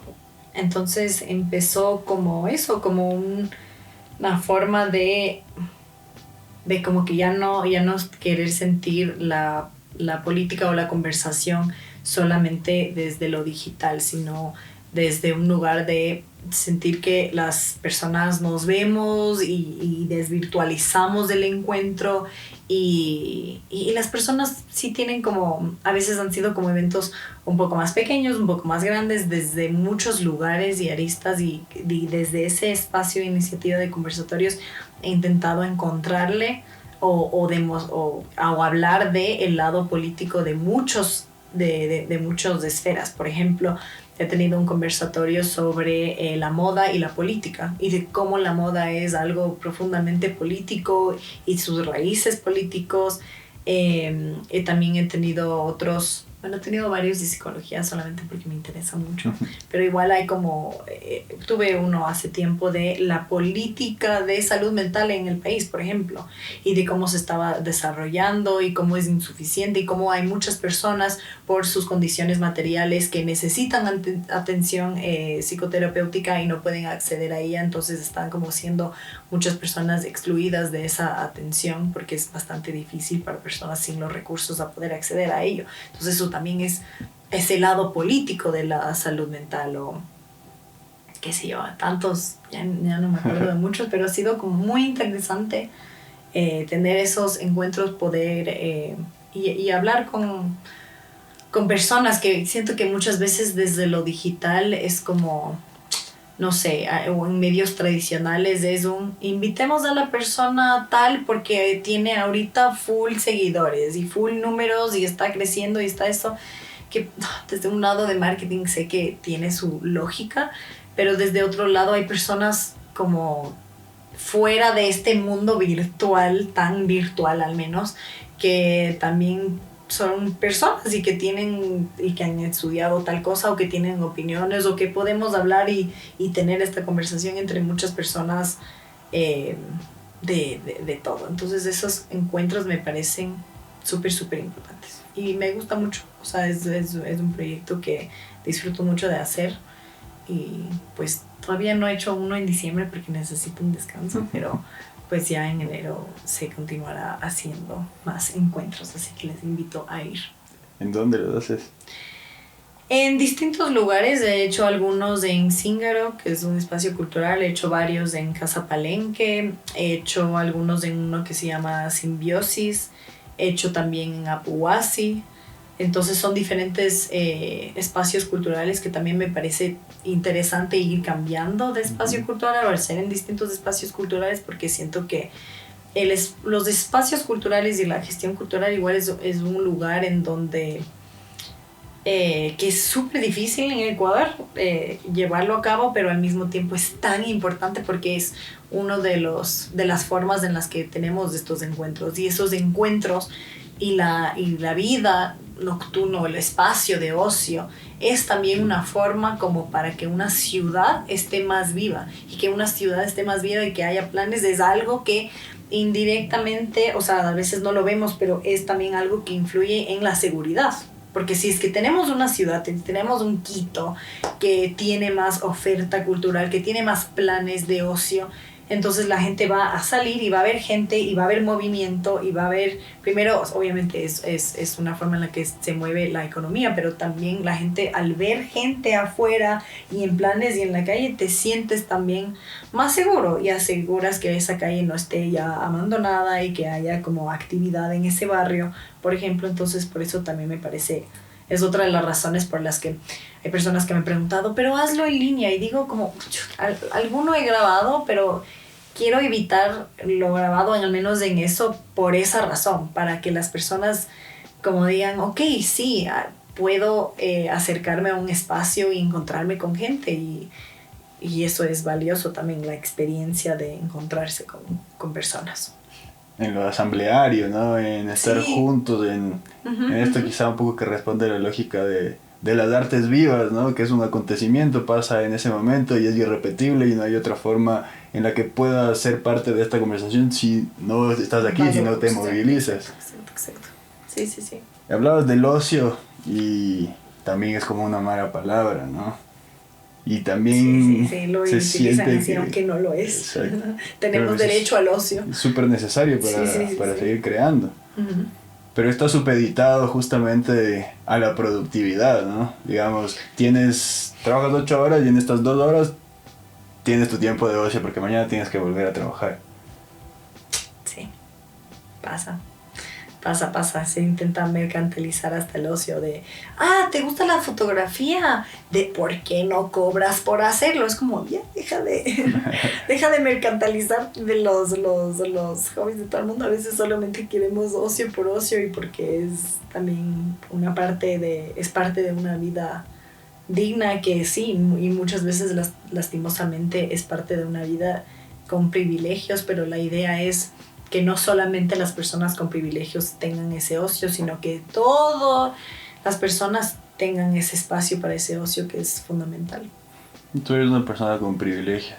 Entonces empezó como eso, como una forma de como que ya no querer sentir la política o la conversación solamente desde lo digital, sino desde un lugar de sentir que las personas nos vemos y desvirtualizamos el encuentro y las personas sí tienen como, a veces han sido como eventos un poco más pequeños, un poco más grandes, desde muchos lugares y aristas y desde ese espacio de iniciativa de conversatorios he intentado encontrarle o hablar del lado político de muchas esferas. Por ejemplo, he tenido un conversatorio sobre la moda y la política y de cómo la moda es algo profundamente político y sus raíces políticos. También he tenido he tenido varios de psicología solamente porque me interesa mucho, pero igual hay como, tuve uno hace tiempo de la política de salud mental en el país, por ejemplo, y de cómo se estaba desarrollando y cómo es insuficiente y cómo hay muchas personas por sus condiciones materiales que necesitan atención psicoterapéutica y no pueden acceder a ella, entonces están como siendo muchas personas excluidas de esa atención porque es bastante difícil para personas sin los recursos a poder acceder a ello. Entonces eso también es ese lado político de la salud mental o qué sé yo, tantos, ya no me acuerdo de muchos, pero ha sido como muy interesante tener esos encuentros, poder y hablar con personas que siento que muchas veces desde lo digital es como, no sé, o en medios tradicionales es invitemos a la persona tal porque tiene ahorita full seguidores y full números y está creciendo y está eso, que desde un lado de marketing sé que tiene su lógica, pero desde otro lado hay personas como fuera de este mundo virtual, tan virtual al menos, que también son personas y que han estudiado tal cosa o que tienen opiniones o que podemos hablar y tener esta conversación entre muchas personas de todo. Entonces esos encuentros me parecen súper importantes y me gusta mucho. O sea, es un proyecto que disfruto mucho de hacer y pues todavía no he hecho uno en diciembre porque necesito un descanso, pero pues ya en enero se continuará haciendo más encuentros, así que les invito a ir. ¿En dónde los haces? En distintos lugares, he hecho algunos en Zíngaro, que es un espacio cultural, he hecho varios en Casa Palenque, he hecho algunos en uno que se llama Simbiosis, he hecho también en Apuhuasi, Entonces son diferentes espacios culturales que también me parece interesante ir cambiando de espacio cultural o ser en distintos espacios culturales, porque siento que los espacios culturales y la gestión cultural igual es un lugar en donde que es súper difícil en Ecuador llevarlo a cabo, pero al mismo tiempo es tan importante porque es uno de las formas en las que tenemos estos encuentros, y esos encuentros y la vida nocturno, el espacio de ocio, es también una forma como para que una ciudad esté más viva, y que una ciudad esté más viva y que haya planes es algo que indirectamente, o sea, a veces no lo vemos, pero es también algo que influye en la seguridad. Porque si es que tenemos una ciudad, tenemos un Quito que tiene más oferta cultural, que tiene más planes de ocio, entonces la gente va a salir y va a haber gente y va a haber movimiento y va a haber, primero, obviamente es una forma en la que se mueve la economía, pero también la gente, al ver gente afuera y en planes y en la calle, te sientes también más seguro y aseguras que esa calle no esté ya abandonada y que haya como actividad en ese barrio, por ejemplo. Entonces por eso también me parece, es otra de las razones por las que hay personas que me han preguntado, pero hazlo en línea, y digo como, alguno he grabado, pero quiero evitar lo grabado, al menos en eso, por esa razón, para que las personas como digan, ok, sí, puedo acercarme a un espacio y encontrarme con gente, y eso es valioso también, la experiencia de encontrarse con personas. En lo asambleario, ¿no? En estar juntos, en esto quizá un poco que responde a la lógica de las artes vivas, ¿no? Que es un acontecimiento, pasa en ese momento y es irrepetible, y no hay otra forma en la que puedas ser parte de esta conversación si no estás aquí, si no te movilizas. Exacto. Sí. Hablabas del ocio, y también es como una mala palabra, ¿no? Y también lo se siente así, aunque no lo es. Tenemos pero derecho al ocio. Es súper necesario para seguir creando. Pero está supeditado justamente a la productividad, ¿no? Digamos, trabajas 8 horas y en estas 2 horas tienes tu tiempo de ocio porque mañana tienes que volver a trabajar. Sí, pasa. Se intenta mercantilizar hasta el ocio de, ¿te gusta la fotografía? ¿De por qué no cobras por hacerlo? Es como, ya, deja de mercantilizar de los hobbies de todo el mundo. A veces solamente queremos ocio por ocio, y porque es también es parte de una vida digna, que sí, y muchas veces lastimosamente es parte de una vida con privilegios, pero la idea es que no solamente las personas con privilegios tengan ese ocio, sino que todas las personas tengan ese espacio para ese ocio, que es fundamental. Tú eres una persona con privilegios.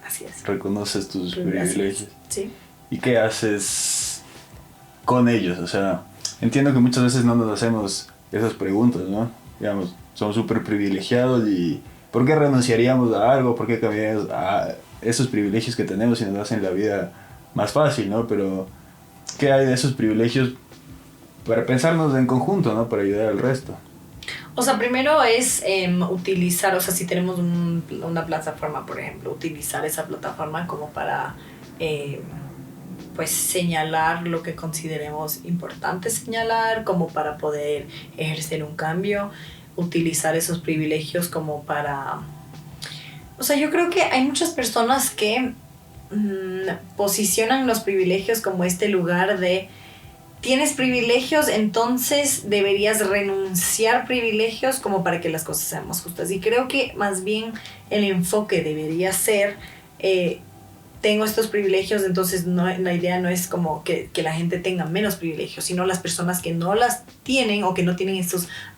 Así es. Reconoces tus privilegios. Sí. ¿Y qué haces con ellos? O sea, entiendo que muchas veces no nos hacemos esas preguntas, ¿no? Digamos, somos súper privilegiados, y ¿por qué renunciaríamos a algo? ¿Por qué cambiaríamos a esos privilegios que tenemos y nos hacen la vida más fácil, ¿no? Pero ¿qué hay de esos privilegios para pensarnos en conjunto, ¿no? Para ayudar al resto. O sea, primero es utilizar, o sea, si tenemos una plataforma, por ejemplo, utilizar esa plataforma como para pues señalar lo que consideremos importante señalar, como para poder ejercer un cambio, utilizar esos privilegios como para... O sea, yo creo que hay muchas personas que posicionan los privilegios como este lugar de tienes privilegios, entonces deberías renunciar privilegios como para que las cosas sean más justas. Y creo que más bien el enfoque debería ser tengo estos privilegios, entonces la idea no es como que la gente tenga menos privilegios, sino las personas que no las tienen o que no tienen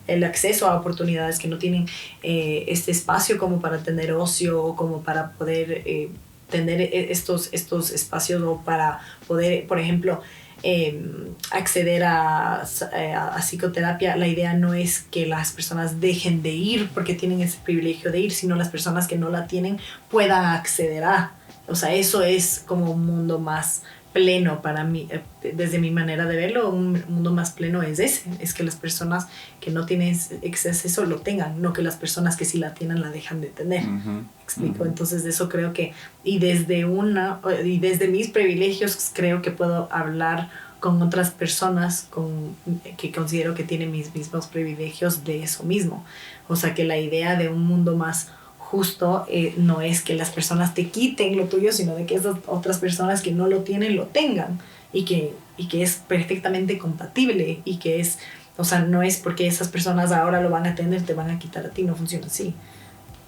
el acceso a oportunidades, que no tienen este espacio como para tener ocio o como para poder tener estos espacios, o para poder, por ejemplo, acceder a psicoterapia. La idea no es que las personas dejen de ir porque tienen ese privilegio de ir, sino las personas que no la tienen puedan acceder a. O sea, eso es como un mundo más pleno para mí, desde mi manera de verlo. Un mundo más pleno es que las personas que no tienen ese acceso lo tengan, no que las personas que sí la tienen la dejan de tener. ¿Explico? Entonces de eso creo que, y desde mis privilegios creo que puedo hablar con otras personas que considero que tienen mis mismos privilegios de eso mismo. O sea, que la idea de un mundo más justo no es que las personas te quiten lo tuyo, sino de que esas otras personas que no lo tienen lo tengan y que es perfectamente compatible y que es, o sea, no es porque esas personas ahora lo van a tener, te van a quitar a ti, no funciona así.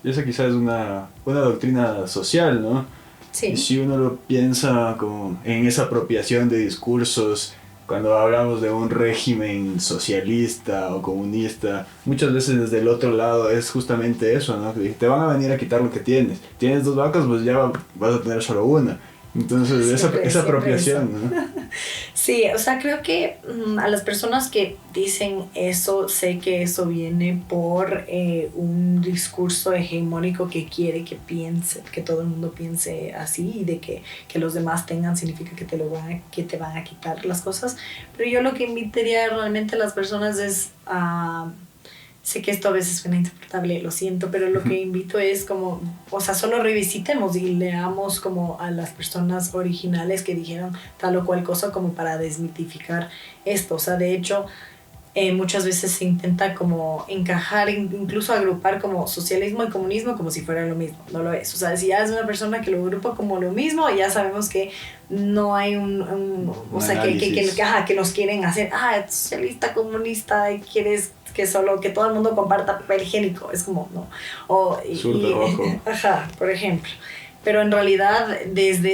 Y esa quizás es una doctrina social, ¿no? Sí. Y si uno lo piensa como en esa apropiación de discursos, cuando hablamos de un régimen socialista o comunista, muchas veces desde el otro lado es justamente eso, ¿no? Que te van a venir a quitar lo que tienes. Tienes 2 vacas, pues ya vas a tener solo una. Entonces, esa apropiación, ¿no? Sí, o sea, creo que a las personas que dicen eso, sé que eso viene por un discurso hegemónico que quiere que piense, que todo el mundo piense así y de que los demás tengan significa que te van a quitar las cosas. Pero yo lo que invitaría realmente a las personas es a... Sé que esto a veces suena interpretable, lo siento, pero lo que invito es como, o sea, solo revisitemos y leamos como a las personas originales que dijeron tal o cual cosa como para desmitificar esto. O sea, de hecho, muchas veces se intenta como encajar, incluso agrupar como socialismo y comunismo como si fuera lo mismo. No lo es. O sea, si ya es una persona que lo agrupa como lo mismo, ya sabemos que no hay o sea, que nos quieren hacer, socialista, comunista, y quieres que todo el mundo comparta papel higiénico, es como, no. Rojo. Ajá, por ejemplo. Pero en realidad, desde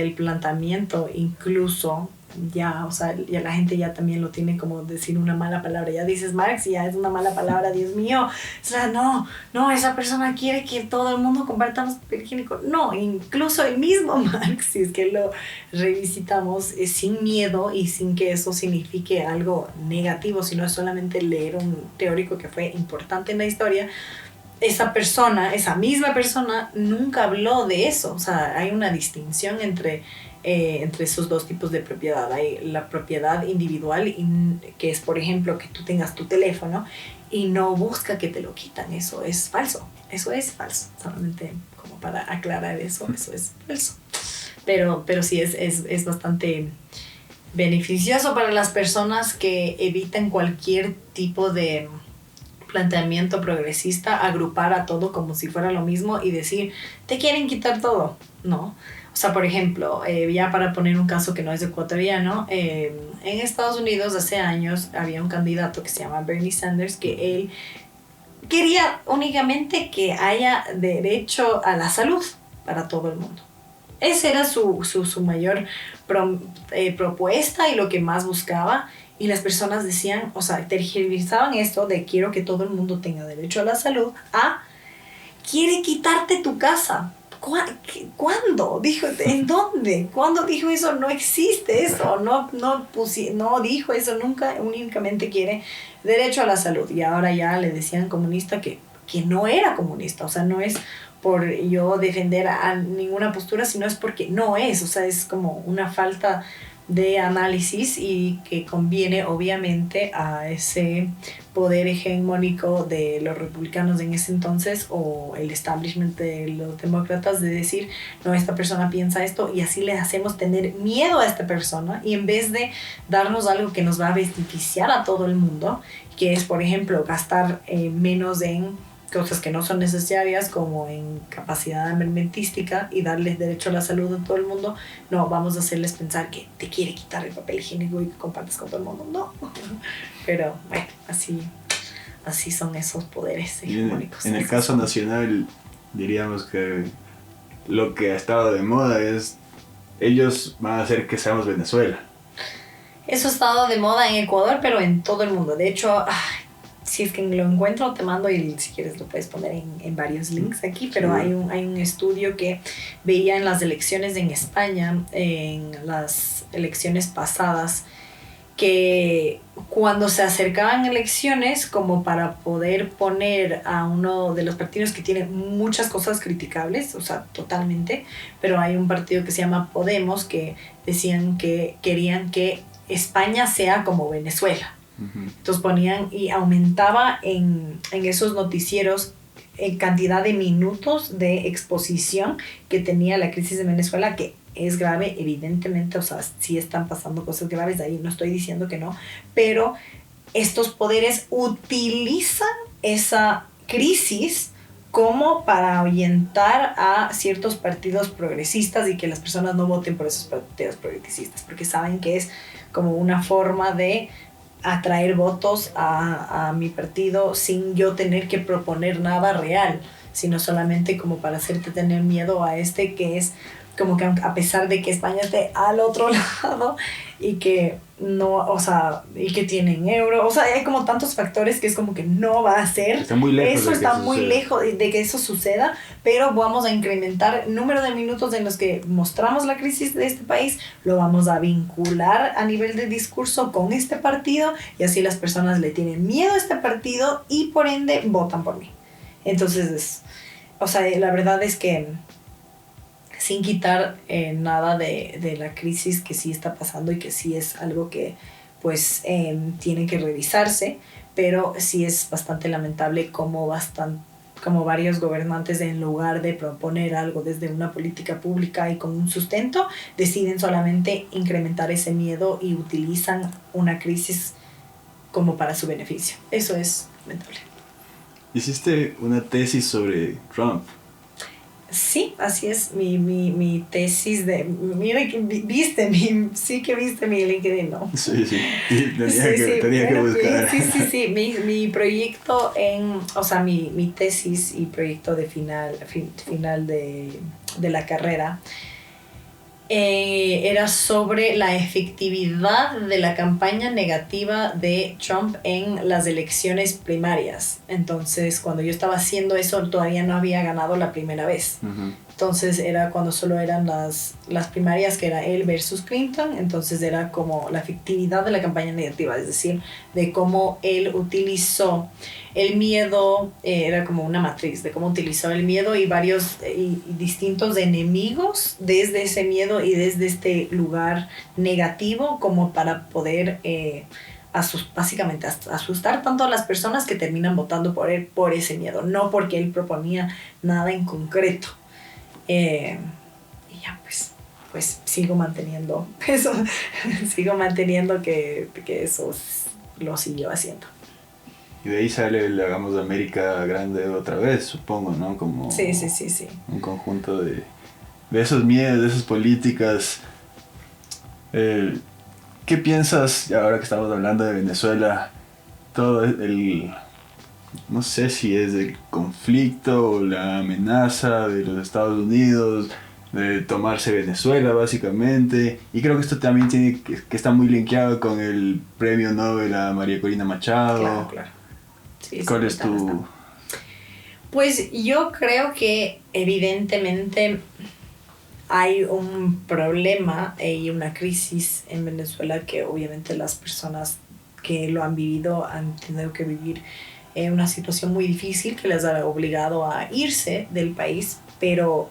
el planteamiento, incluso, ya, o sea, ya la gente ya también lo tiene como decir una mala palabra. Ya dices Marx y ya es una mala palabra, Dios mío. O sea, no, esa persona quiere que todo el mundo compartamos papel higiénico. No, incluso el mismo Marx, si es que lo revisitamos, sin miedo y sin que eso signifique algo negativo, sino es solamente leer un teórico que fue importante en la historia. Esa misma persona, nunca habló de eso. O sea, hay una distinción entre esos dos tipos de propiedad. Hay la propiedad individual, que es, por ejemplo, que tú tengas tu teléfono y no busca que te lo quitan. Eso es falso. Solamente como para aclarar eso es falso. Pero sí es bastante beneficioso para las personas que evitan cualquier tipo de planteamiento progresista, agrupar a todo como si fuera lo mismo y decir, te quieren quitar todo, ¿no? O sea, por ejemplo, ya para poner un caso que no es ecuatoriano, en Estados Unidos hace años había un candidato que se llama Bernie Sanders, que él quería únicamente que haya derecho a la salud para todo el mundo. Esa era su mayor propuesta y lo que más buscaba. Y las personas decían, o sea, tergiversaban esto de quiero que todo el mundo tenga derecho a la salud a quiere quitarte tu casa. ¿Cuándo? Dijo, ¿en dónde? ¿Cuándo dijo eso? No existe eso. No dijo eso nunca. Únicamente quiere derecho a la salud. Y ahora ya le decían comunista que no era comunista. O sea, no es por yo defender a ninguna postura, sino es porque no es. O sea, es como una falta de análisis y que conviene obviamente a ese poder hegemónico de los republicanos en ese entonces o el establishment de los demócratas de decir, no, esta persona piensa esto y así le hacemos tener miedo a esta persona y en vez de darnos algo que nos va a beneficiar a todo el mundo, que es por ejemplo gastar menos en cosas que no son necesarias como en capacidad armamentística y darles derecho a la salud a todo el mundo, no, vamos a hacerles pensar que te quiere quitar el papel higiénico y que compartes con todo el mundo, no. Pero bueno, así son esos poderes hegemónicos. En el caso nacional diríamos que lo que ha estado de moda es ellos van a hacer que seamos Venezuela. Eso ha estado de moda en Ecuador, pero en todo el mundo. De hecho, si es que lo encuentro, te mando y si quieres lo puedes poner en varios links aquí, pero sí. hay un estudio que veía en las elecciones en España, en las elecciones pasadas, que cuando se acercaban elecciones, como para poder poner a uno de los partidos que tiene muchas cosas criticables, o sea, totalmente, pero hay un partido que se llama Podemos, que decían que querían que España sea como Venezuela. Entonces ponían y aumentaba en esos noticieros en cantidad de minutos de exposición que tenía la crisis de Venezuela, que es grave, evidentemente, o sea, sí están pasando cosas graves, ahí no estoy diciendo que no, pero estos poderes utilizan esa crisis como para ahuyentar a ciertos partidos progresistas y que las personas no voten por esos partidos progresistas, porque saben que es como una forma de atraer votos a mi partido sin yo tener que proponer nada real, sino solamente como para hacerte tener miedo a este que es como que a pesar de que España esté al otro lado y que no, o sea, y que tienen euro, o sea, hay como tantos factores que es como que no va a ser, está muy lejos eso de que está eso muy suceda. lejos de que eso suceda, pero vamos a incrementar el número de minutos en los que mostramos la crisis de este país, lo vamos a vincular a nivel de discurso con este partido y así las personas le tienen miedo a este partido y por ende votan por mí. Entonces, o sea, la verdad es que sin quitar nada de la crisis que sí está pasando y que sí es algo que pues tiene que revisarse, pero sí es bastante lamentable como varios gobernantes en lugar de proponer algo desde una política pública y con un sustento, deciden solamente incrementar ese miedo y utilizan una crisis como para su beneficio. Eso es lamentable. Hiciste una tesis sobre Trump. Sí, así es mi tesis de... Mira que sí que viste mi LinkedIn, ¿no? Sí, sí. Tenía que bueno, buscar. sí. Mi proyecto o sea, mi tesis y proyecto de final de la carrera era sobre la efectividad de la campaña negativa de Trump en las elecciones primarias. Entonces, cuando yo estaba haciendo eso, todavía no había ganado la primera vez. Uh-huh. Entonces era cuando solo eran las primarias, que era él versus Clinton. Entonces era como la efectividad de la campaña negativa, es decir, de cómo él utilizó el miedo, era como una matriz de cómo utilizó el miedo y varios y distintos enemigos desde ese miedo y desde este lugar negativo como para poder básicamente asustar tanto a las personas que terminan votando por él por ese miedo, no porque él proponía nada en concreto. Y ya pues sigo manteniendo eso, sigo manteniendo que eso lo siguió haciendo. Y de ahí sale el Hagamos de América Grande otra vez, supongo, ¿no? Como Sí. un conjunto de esos miedos, de esas políticas. ¿Qué piensas, ahora que estamos hablando de Venezuela, todo no sé si es el conflicto o la amenaza de los Estados Unidos de tomarse Venezuela básicamente, y creo que esto también tiene que está muy linkeado con el premio Nobel a María Corina Machado? Claro. Sí, ¿Cuál es tu...? Pues yo creo que evidentemente hay un problema y una crisis en Venezuela que obviamente las personas que lo han vivido han tenido que vivir una situación muy difícil que les ha obligado a irse del país, pero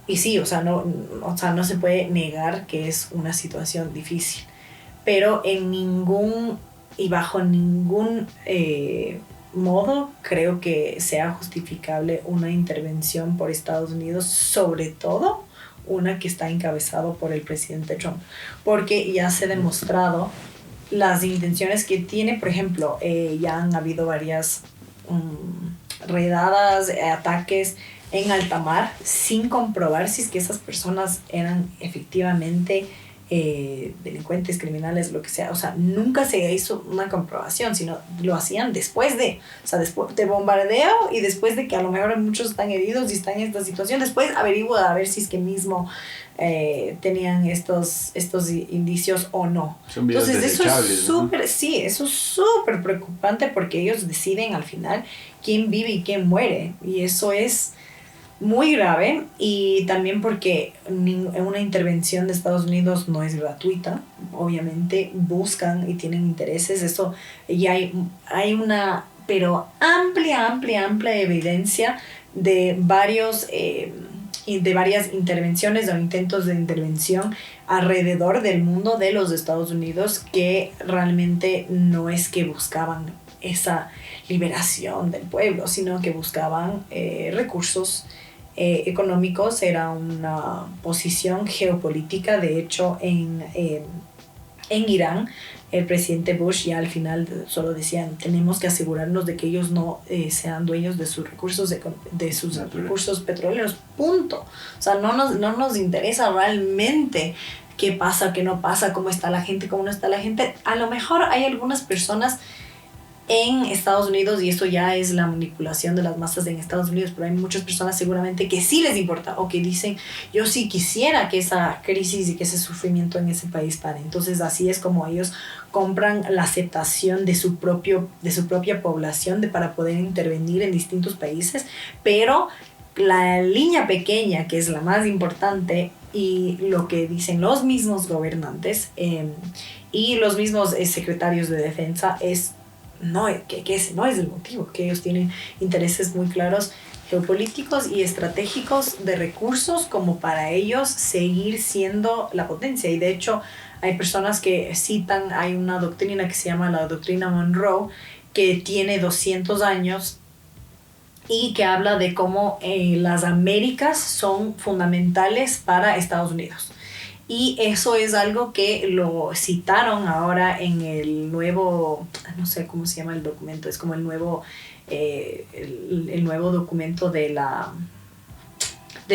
y sí, o sea, no se puede negar que es una situación difícil, pero bajo ningún modo creo que sea justificable una intervención por Estados Unidos, sobre todo una que está encabezado por el presidente Trump, porque ya se ha demostrado las intenciones que tiene. Por ejemplo, ya han habido varias redadas, ataques en alta mar sin comprobar si es que esas personas eran efectivamente delincuentes, criminales, lo que sea. O sea, nunca se hizo una comprobación, sino lo hacían después de bombardeo y después de que a lo mejor muchos están heridos y están en esta situación. Después averiguo a ver si es que mismo tenían estos indicios o no. Son videos desechables, eso es súper preocupante porque ellos deciden al final quién vive y quién muere, y eso es muy grave. Y también porque una intervención de Estados Unidos no es gratuita, obviamente buscan y tienen intereses, eso, y hay una pero amplia evidencia de varias intervenciones o intentos de intervención alrededor del mundo de los Estados Unidos que realmente no es que buscaban esa liberación del pueblo, sino que buscaban recursos económicos, era una posición geopolítica. De hecho, en Irán, el presidente Bush ya al final solo decían, tenemos que asegurarnos de que ellos no sean dueños de sus recursos, de sus recursos petroleros, punto. O sea, no nos interesa realmente qué pasa, qué no pasa, cómo está la gente, cómo no está la gente. A lo mejor hay algunas personas en Estados Unidos, y esto ya es la manipulación de las masas en Estados Unidos, pero hay muchas personas seguramente que sí les importa, o que dicen, yo sí quisiera que esa crisis y que ese sufrimiento en ese país pare. Entonces así es como ellos compran la aceptación de su propia población para poder intervenir en distintos países. Pero la línea pequeña, que es la más importante, y lo que dicen los mismos gobernantes y los mismos secretarios de defensa, es que ese no es el motivo, que ellos tienen intereses muy claros geopolíticos y estratégicos de recursos como para ellos seguir siendo la potencia. Y de hecho hay personas que citan, hay una doctrina que se llama la doctrina Monroe, que tiene 200 años y que habla de cómo las Américas son fundamentales para Estados Unidos. Y eso es algo que lo citaron ahora en el nuevo, no sé cómo se llama el documento, es como el nuevo documento de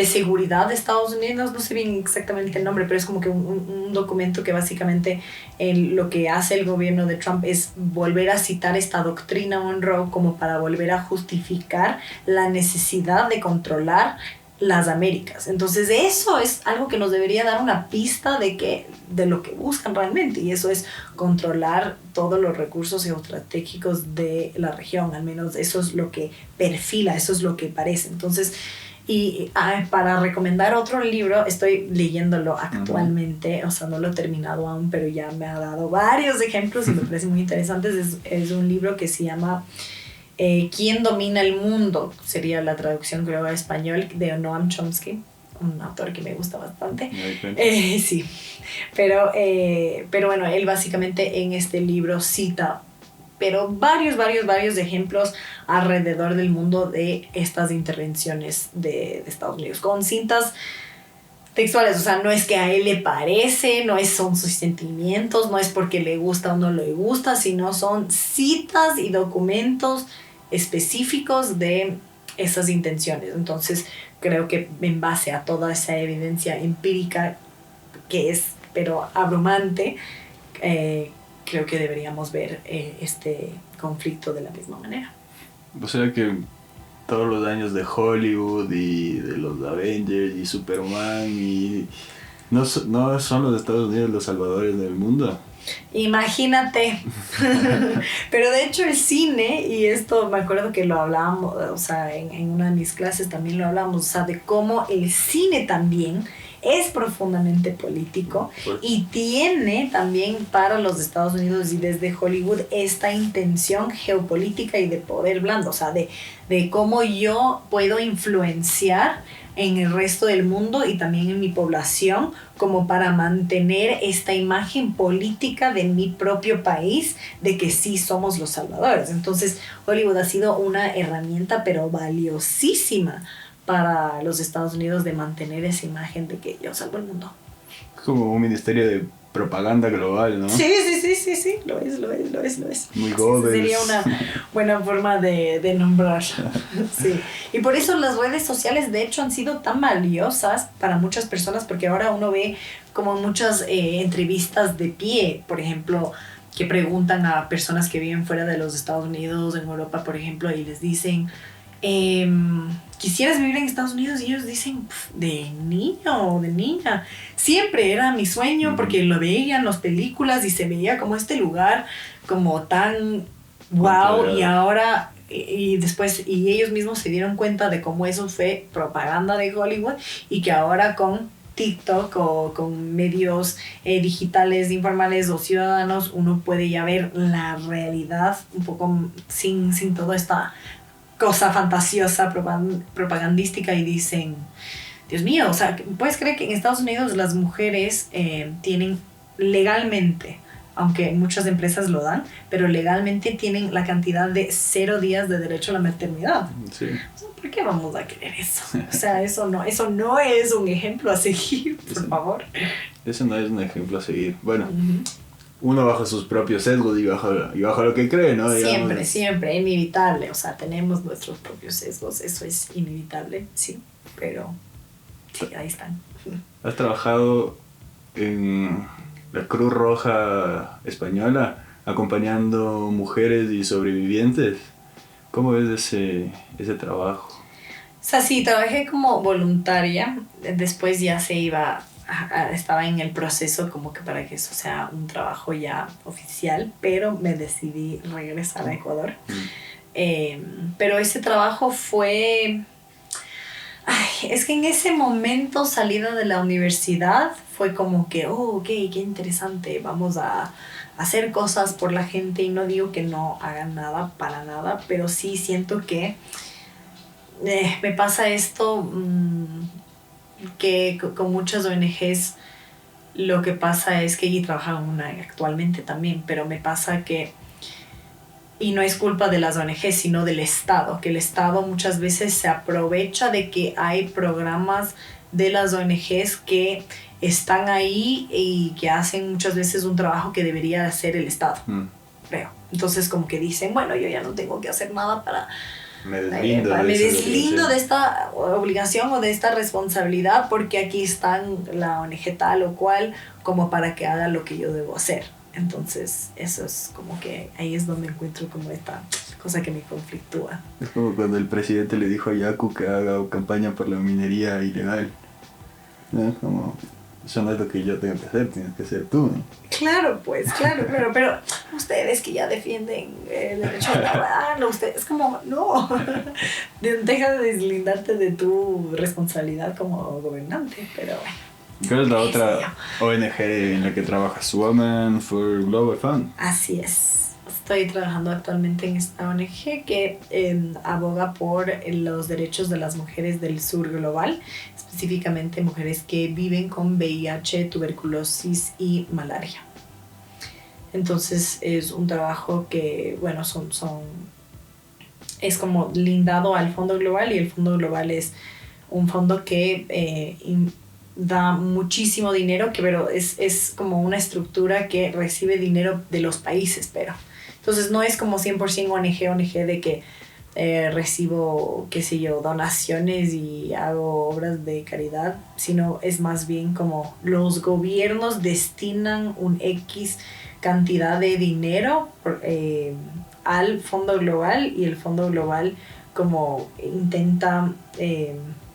seguridad de Estados Unidos, no sé bien exactamente el nombre, pero es como que un documento que básicamente lo que hace el gobierno de Trump es volver a citar esta doctrina Monroe como para volver a justificar la necesidad de controlar las Américas. Entonces eso es algo que nos debería dar una pista de lo que buscan realmente, y eso es controlar todos los recursos geoestratégicos de la región. Al menos eso es lo que perfila, eso es lo que parece. Entonces, para recomendar otro libro, estoy leyéndolo actualmente, o sea, no lo he terminado aún, pero ya me ha dado varios ejemplos y me parece muy interesantes. Es un libro que se llama ¿Quién domina el mundo? Sería la traducción, creo, a español, de Noam Chomsky, un autor que me gusta bastante. Sí, pero bueno, él básicamente en este libro cita varios ejemplos alrededor del mundo de estas intervenciones de Estados Unidos, con cintas textuales. O sea, no es que a él le parece, son sus sentimientos, no es porque le gusta o no le gusta, sino son citas y documentos específicos de esas intenciones. Entonces creo que en base a toda esa evidencia empírica, que es pero abrumante, creo que deberíamos ver este conflicto de la misma manera. O sea que todos los años de Hollywood y de los Avengers y Superman y no son los Estados Unidos los salvadores del mundo. Imagínate. Pero de hecho el cine, y esto me acuerdo que lo hablábamos, o sea, en una de mis clases también lo hablamos, o sea, de cómo el cine también es profundamente político y tiene también para los Estados Unidos y desde Hollywood esta intención geopolítica y de poder blando, o sea, de cómo yo puedo influenciar en el resto del mundo y también en mi población, como para mantener esta imagen política de mi propio país, de que sí somos los salvadores. Entonces Hollywood ha sido una herramienta pero valiosísima para los Estados Unidos de mantener esa imagen de que yo salvo el mundo. Como un ministerio de propaganda global, ¿no? Sí, lo es. Muy Goebbels. Sería una buena forma de nombrarlo. Sí. Y por eso las redes sociales de hecho han sido tan valiosas para muchas personas, porque ahora uno ve como muchas entrevistas de pie, por ejemplo, que preguntan a personas que viven fuera de los Estados Unidos, en Europa, por ejemplo, y les dicen, ¿quisieras vivir en Estados Unidos? Y ellos dicen, de niño o de niña, siempre era mi sueño, porque lo veía en las películas y se veía como este lugar como tan wow, y ahora y después ellos mismos se dieron cuenta de cómo eso fue propaganda de Hollywood, y que ahora con TikTok o con medios digitales informales o ciudadanos uno puede ya ver la realidad un poco sin toda esta cosa fantasiosa propagandística, y dicen, Dios mío, o sea, ¿puedes creer que en Estados Unidos las mujeres tienen legalmente aunque muchas empresas lo dan, pero legalmente tienen la cantidad de 0 días de derecho a la maternidad. Sí. ¿Por qué vamos a querer eso? O sea, eso no es un ejemplo a seguir, por favor. Eso no es un ejemplo a seguir. Bueno, uno bajo sus propios sesgos y bajo lo que cree, ¿no? Digamos. Siempre, inevitable. O sea, tenemos nuestros propios sesgos, eso es inevitable, sí, pero sí, ahí están. ¿Has trabajado en la Cruz Roja Española acompañando mujeres y sobrevivientes? ¿Cómo ves ese trabajo? O sea, sí, trabajé como voluntaria, después ya estaba en el proceso como que para que eso sea un trabajo ya oficial, pero me decidí regresar a Ecuador. Pero ese trabajo fue... es que en ese momento, salida de la universidad, fue como que, ok, qué interesante, vamos a hacer cosas por la gente, y no digo que no hagan nada, para nada, pero sí siento que me pasa esto que con muchas ONGs lo que pasa es que yo trabajo en una actualmente también, pero me pasa que, y no es culpa de las ONGs, sino del Estado, que el Estado muchas veces se aprovecha de que hay programas de las ONGs que están ahí y que hacen muchas veces un trabajo que debería hacer el Estado, creo. Entonces como que dicen, bueno, yo ya no tengo que hacer nada para... Me deslindo de esta obligación o de esta responsabilidad, porque aquí están la ONG tal o cual como para que haga lo que yo debo hacer. Entonces eso es como que ahí es donde encuentro como esta cosa que me conflictúa. Es como cuando el presidente le dijo a Yaku que haga campaña por la minería ilegal, ¿no? Como, eso no es lo que yo tengo que hacer, tienes que ser tú, ¿no? Claro, pues, claro, pero ustedes que ya defienden el derecho a lavarlo, ustedes como, no, deja de deslindarte de tu responsabilidad como gobernante, pero bueno. ¿Cuál es la otra ONG en la que trabajas? Women for Global Fund. Así es. Estoy trabajando actualmente en esta ONG que aboga por los derechos de las mujeres del sur global, específicamente mujeres que viven con VIH, tuberculosis y malaria. Entonces es un trabajo que, bueno, es como lindado al Fondo Global, y el Fondo Global es un fondo que da muchísimo dinero, pero es como una estructura que recibe dinero de los países, pero entonces no es como 100% ONG de que recibo, qué sé yo, donaciones y hago obras de caridad, sino es más bien como los gobiernos destinan un X cantidad de dinero al Fondo Global, y el Fondo Global como intenta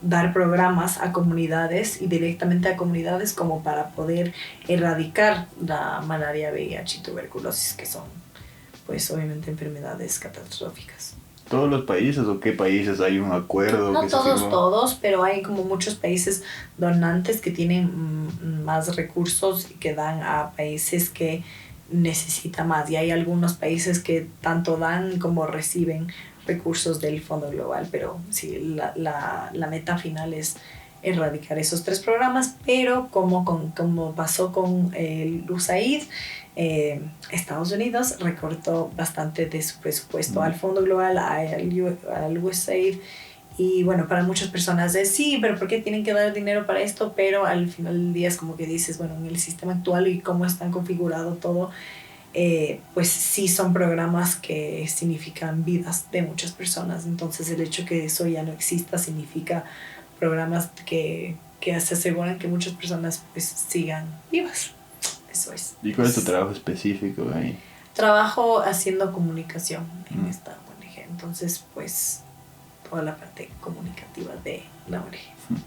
dar programas a comunidades, y directamente a comunidades, como para poder erradicar la malaria, VIH y tuberculosis, que son pues obviamente enfermedades catastróficas. ¿Todos los países o qué países hay un acuerdo? No todos, pero hay como muchos países donantes que tienen más recursos y que dan a países que necesitan más, y hay algunos países que tanto dan como reciben recursos del Fondo Global, pero sí, la meta final es erradicar esos 3 programas, pero como pasó con el USAID, Estados Unidos recortó bastante de su presupuesto al Fondo Global, al USAID, y bueno, para muchas personas es sí, pero ¿por qué tienen que dar dinero para esto? Pero al final del día es como que dices, bueno, en el sistema actual y cómo están configurado todo, pues sí son programas que significan vidas de muchas personas. Entonces el hecho que eso ya no exista significa programas que se aseguran que muchas personas pues sigan vivas. Eso es. ¿Y cuál es tu trabajo específico ahí? Trabajo haciendo comunicación en esta ONG. Entonces pues toda la parte comunicativa de la ONG.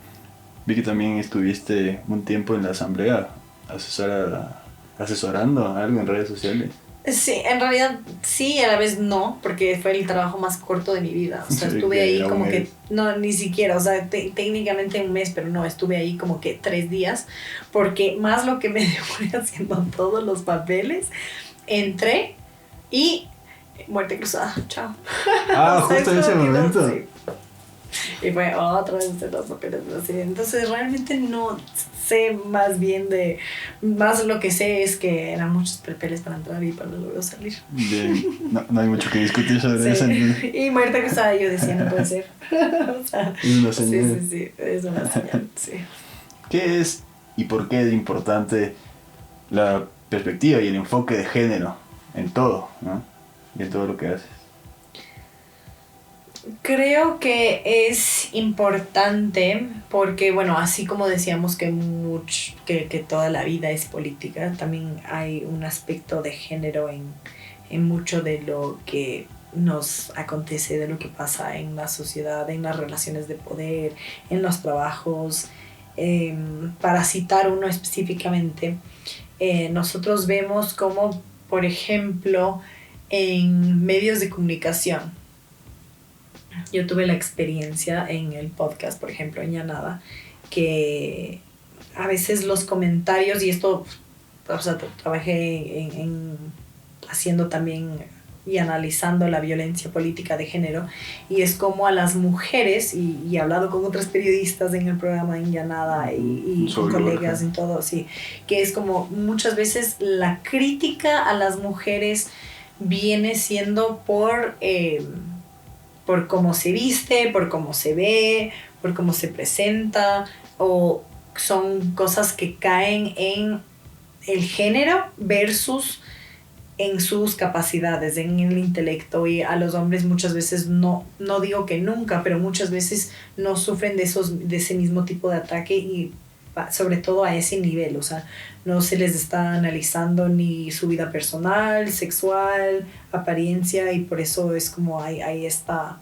Vi que también estuviste un tiempo en la asamblea asesorando algo en redes sociales. Sí, en realidad sí, a la vez no, porque fue el trabajo más corto de mi vida. O sea, Sí, estuve ahí como que no, ni siquiera, o sea, técnicamente un mes, pero no, estuve ahí como que 3 días, porque más lo que me demoré haciendo todos los papeles, entré y muerte cruzada, chao. Ah, justo en ese momento. Sí. Y fue otra vez de los papeles así. Entonces realmente no, sé más bien de... Más lo que sé es que eran muchos papeles para entrar y para luego salir. Bien, no hay mucho que discutir sobre eso. Sí. Y muerta que estaba yo decía, no puede ser. O sea, Es una señal. sí, es una señal, sí. ¿Qué es y por qué es importante la perspectiva y el enfoque de género en todo, ¿no? Y en todo lo que haces? Creo que es importante porque, bueno, así como decíamos que toda la vida es política, también hay un aspecto de género en mucho de lo que nos acontece, de lo que pasa en la sociedad, en las relaciones de poder, en los trabajos. Para citar uno específicamente, nosotros vemos como, por ejemplo, en medios de comunicación, yo tuve la experiencia en el podcast, por ejemplo, en Llanada, que a veces los comentarios, y esto, o sea, trabajé haciendo también y analizando la violencia política de género, y es como a las mujeres, y he hablado con otros periodistas en el programa en Llanada y con colegas en todo, sí, que es como muchas veces la crítica a las mujeres viene siendo por cómo se viste, por cómo se ve, por cómo se presenta, o son cosas que caen en el género versus en sus capacidades, en el intelecto. Y a los hombres muchas veces no digo que nunca, pero muchas veces no sufren de ese mismo tipo de ataque, y sobre todo a ese nivel, o sea, no se les está analizando ni su vida personal, sexual, apariencia, y por eso es como hay esta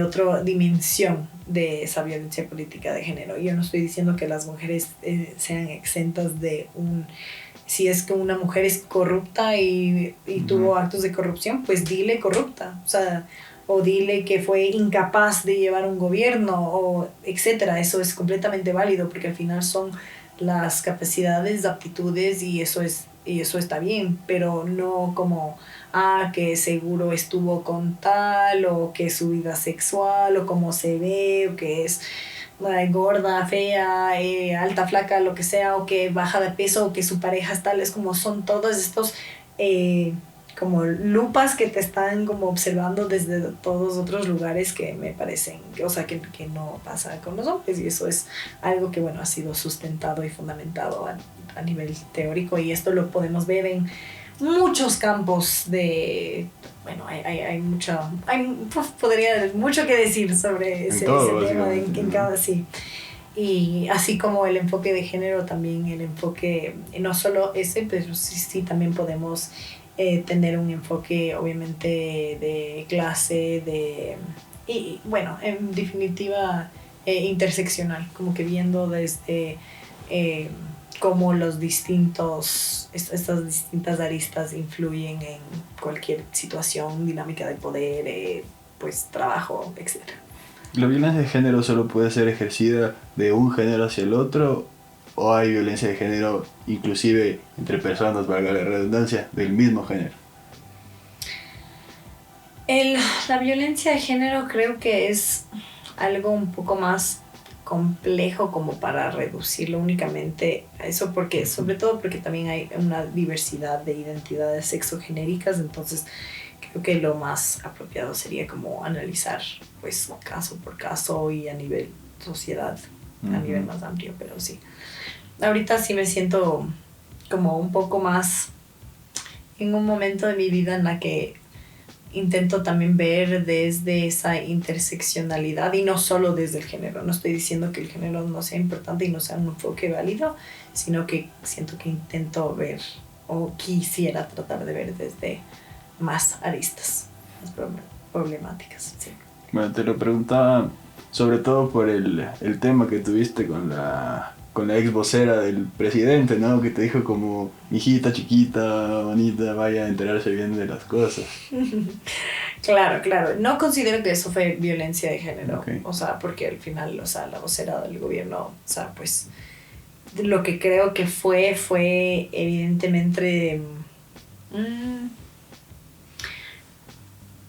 otra dimensión de esa violencia política de género. Yo no estoy diciendo que las mujeres sean exentas de si es que una mujer es corrupta y tuvo actos de corrupción, pues dile corrupta, o sea, o dile que fue incapaz de llevar un gobierno, o etcétera. Eso es completamente válido, porque al final son las capacidades, aptitudes, y eso está bien, pero no como que seguro estuvo con tal, o que su vida sexual, o cómo se ve, o que es gorda, fea, alta, flaca, lo que sea, o que baja de peso, o que su pareja es tal. Es como son todos estos como lupas que te están como observando desde todos otros lugares, que me parecen, o sea, que no pasa con los hombres, y eso es algo que, bueno, ha sido sustentado y fundamentado a nivel teórico, y esto lo podemos ver en muchos campos de... Bueno, hay mucho... podría haber mucho que decir sobre ese tema en cada... Sí. Y así como el enfoque de género, también el enfoque, no solo ese, pero sí también podemos tener un enfoque, obviamente, de clase, y bueno, en definitiva, interseccional, como que viendo desde cómo estas distintas aristas influyen en cualquier situación, dinámica de poder, pues trabajo, etc. ¿La violencia de género solo puede ser ejercida de un género hacia el otro, o hay violencia de género inclusive entre personas, valga la redundancia, del mismo género? La violencia de género creo que es algo un poco más complejo como para reducirlo únicamente a eso, porque sobre todo porque también hay una diversidad de identidades sexogenéricas. Entonces creo que lo más apropiado sería como analizar, pues, caso por caso y a nivel sociedad, a nivel más amplio. Pero sí, ahorita sí me siento como un poco más en un momento de mi vida en la que intento también ver desde esa interseccionalidad, y no solo desde el género. No estoy diciendo que el género no sea importante y no sea un enfoque válido, sino que siento que intento ver, o quisiera tratar de ver desde más aristas, más problemáticas. Sí. Bueno, te lo preguntaba sobre todo por el tema que tuviste con la ex vocera del presidente, ¿no? Que te dijo como, hijita chiquita, bonita, vaya a enterarse bien de las cosas. Claro. No considero que eso fue violencia de género. Okay. O sea, porque al final, o sea, la vocera del gobierno, o sea, pues, lo que creo que fue evidentemente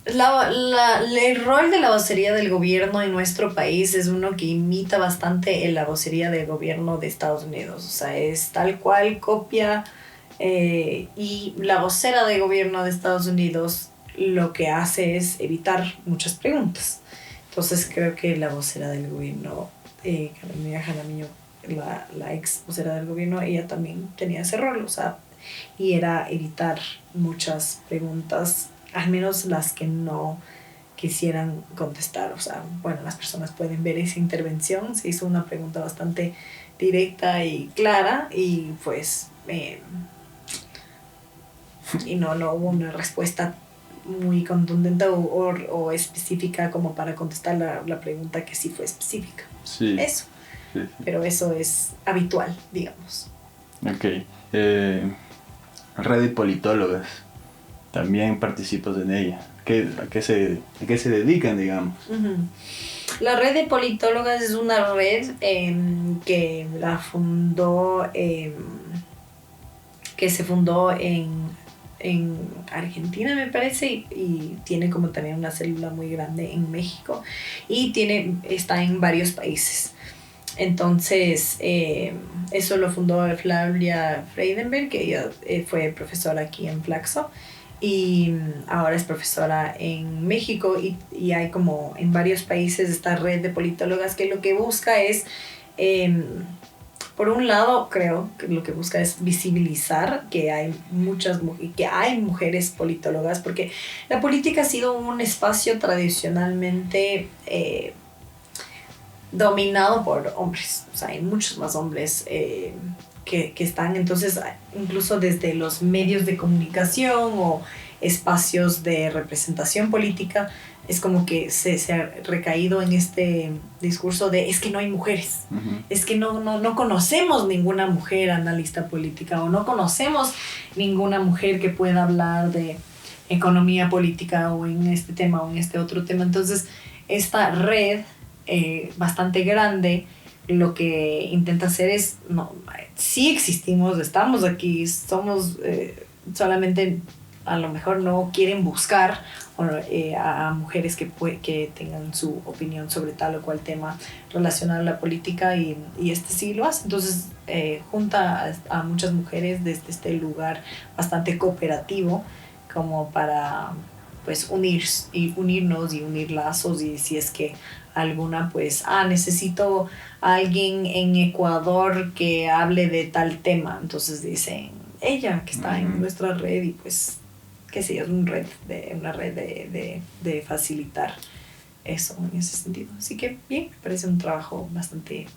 El rol de la vocería del gobierno en nuestro país es uno que imita bastante la vocería del gobierno de Estados Unidos. O sea, es tal cual copia, y la vocera de gobierno de Estados Unidos lo que hace es evitar muchas preguntas. Entonces creo que la vocera del gobierno, Carolina Jaramillo, la ex vocera del gobierno, ella también tenía ese rol, o sea, y era evitar muchas preguntas, al menos las que no quisieran contestar. O sea, bueno, las personas pueden ver esa intervención, se hizo una pregunta bastante directa y clara y pues y no hubo una respuesta muy contundente o específica como para contestar la pregunta que sí fue específica. Sí. Eso. Sí. Pero eso es habitual, digamos. Ok. Red de politólogas. También participas en ella. ¿A qué se dedican, digamos? Uh-huh. La red de politólogas es una red que la fundó, que se fundó en Argentina, me parece, y tiene como también una célula muy grande en México y está en varios países. Entonces, eso lo fundó Flavia Freidenberg, que ella fue profesora aquí en Flaxo y ahora es profesora en México, y hay como en varios países esta red de politólogas que lo que busca es, por un lado, creo que lo que busca es visibilizar que hay mujeres politólogas, porque la política ha sido un espacio tradicionalmente dominado por hombres. O sea, hay muchos más hombres que están, entonces, incluso desde los medios de comunicación o espacios de representación política, es como que se ha recaído en este discurso de es que no hay mujeres, uh-huh. Es que no conocemos ninguna mujer analista política, o no conocemos ninguna mujer que pueda hablar de economía política o en este tema o en este otro tema. Entonces, esta red bastante grande lo que intenta hacer es, sí existimos, estamos aquí, somos, solamente a lo mejor no quieren buscar a mujeres que tengan su opinión sobre tal o cual tema relacionado a la política, y este sí lo hace. Entonces junta a muchas mujeres desde este lugar bastante cooperativo como para pues unirnos y unir lazos, y si es que alguna pues necesito a alguien en Ecuador que hable de tal tema, entonces dicen ella que está en nuestra red, y pues qué sé yo, es una red de facilitar eso en ese sentido. Así que bien, me parece un trabajo bastante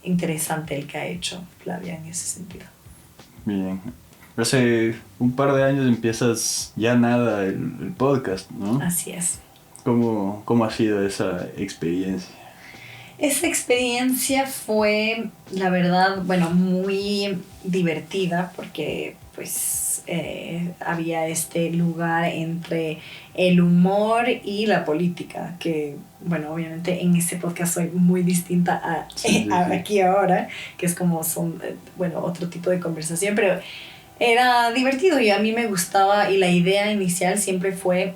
interesante el que ha hecho Flavia en ese sentido. Bien. Hace un par de años empiezas ya nada el podcast, ¿no? Así es. ¿Cómo ha sido esa experiencia? Esa experiencia fue, la verdad, bueno, muy divertida, porque pues había este lugar entre el humor y la política, que bueno, obviamente en este podcast soy muy distinta a aquí ahora, que es como bueno, otro tipo de conversación, pero era divertido y a mí me gustaba, y la idea inicial siempre fue,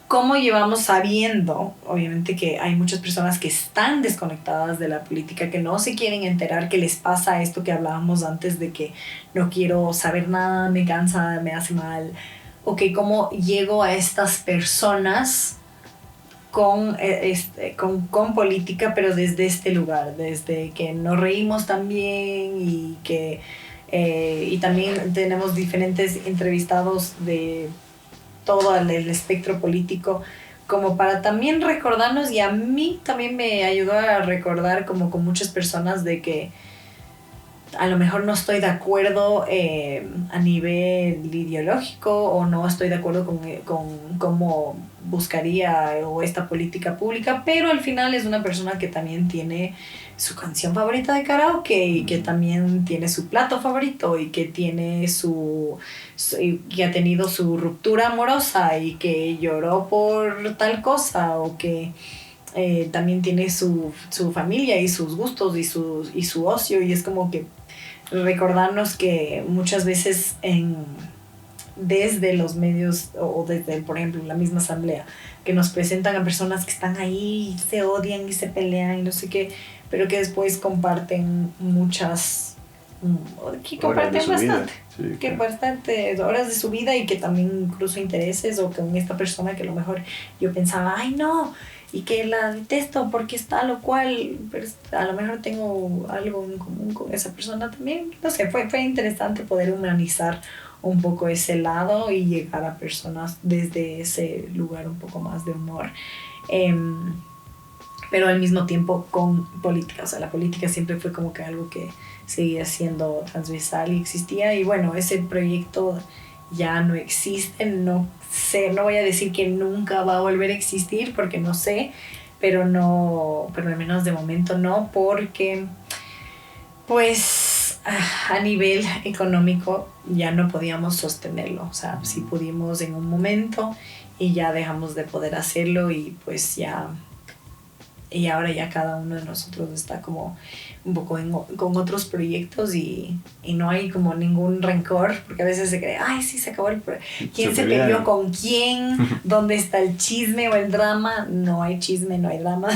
¿cómo llevamos sabiendo, obviamente, que hay muchas personas que están desconectadas de la política, que no se quieren enterar, que les pasa esto que hablábamos antes de que no quiero saber nada, me cansa, me hace mal? ¿Cómo llego a estas personas con política, pero desde este lugar, desde que nos reímos también, y que y también tenemos diferentes entrevistados de todo el espectro político, como para también recordarnos, y a mí también me ayudó a recordar como con muchas personas de que a lo mejor no estoy de acuerdo a nivel ideológico, o no estoy de acuerdo con cómo buscaría o esta política pública, pero al final es una persona que también tiene su canción favorita de karaoke, y que también tiene su plato favorito, y que tiene que ha tenido su ruptura amorosa y que lloró por tal cosa, o que también tiene su familia y sus gustos y su ocio, y es como que recordarnos que muchas veces desde los medios o desde, por ejemplo, la misma asamblea, que nos presentan a personas que están ahí y se odian y se pelean y no sé qué, pero que después comparten muchas, que comparten bastante, sí, que claro. bastante horas de su vida y que también incluso intereses, o con esta persona que a lo mejor yo pensaba, ay no, y que la detesto porque está lo cual, pero a lo mejor tengo algo en común con esa persona también. No sé, fue interesante poder humanizar un poco ese lado y llegar a personas desde ese lugar un poco más de humor. Pero al mismo tiempo con política, o sea, la política siempre fue como que algo que seguía siendo transversal y existía, y bueno, ese proyecto ya no existe, no sé, no voy a decir que nunca va a volver a existir porque no sé, pero no, pero al menos de momento no, porque pues a nivel económico ya no podíamos sostenerlo, o sea, sí pudimos en un momento y ya dejamos de poder hacerlo, y pues ya, y ahora ya cada uno de nosotros está como un poco con otros proyectos, y no hay como ningún rencor, porque a veces se cree, ay, sí, se acabó ¿quién se peleó con quién? ¿Dónde está el chisme o el drama? No hay chisme, no hay drama,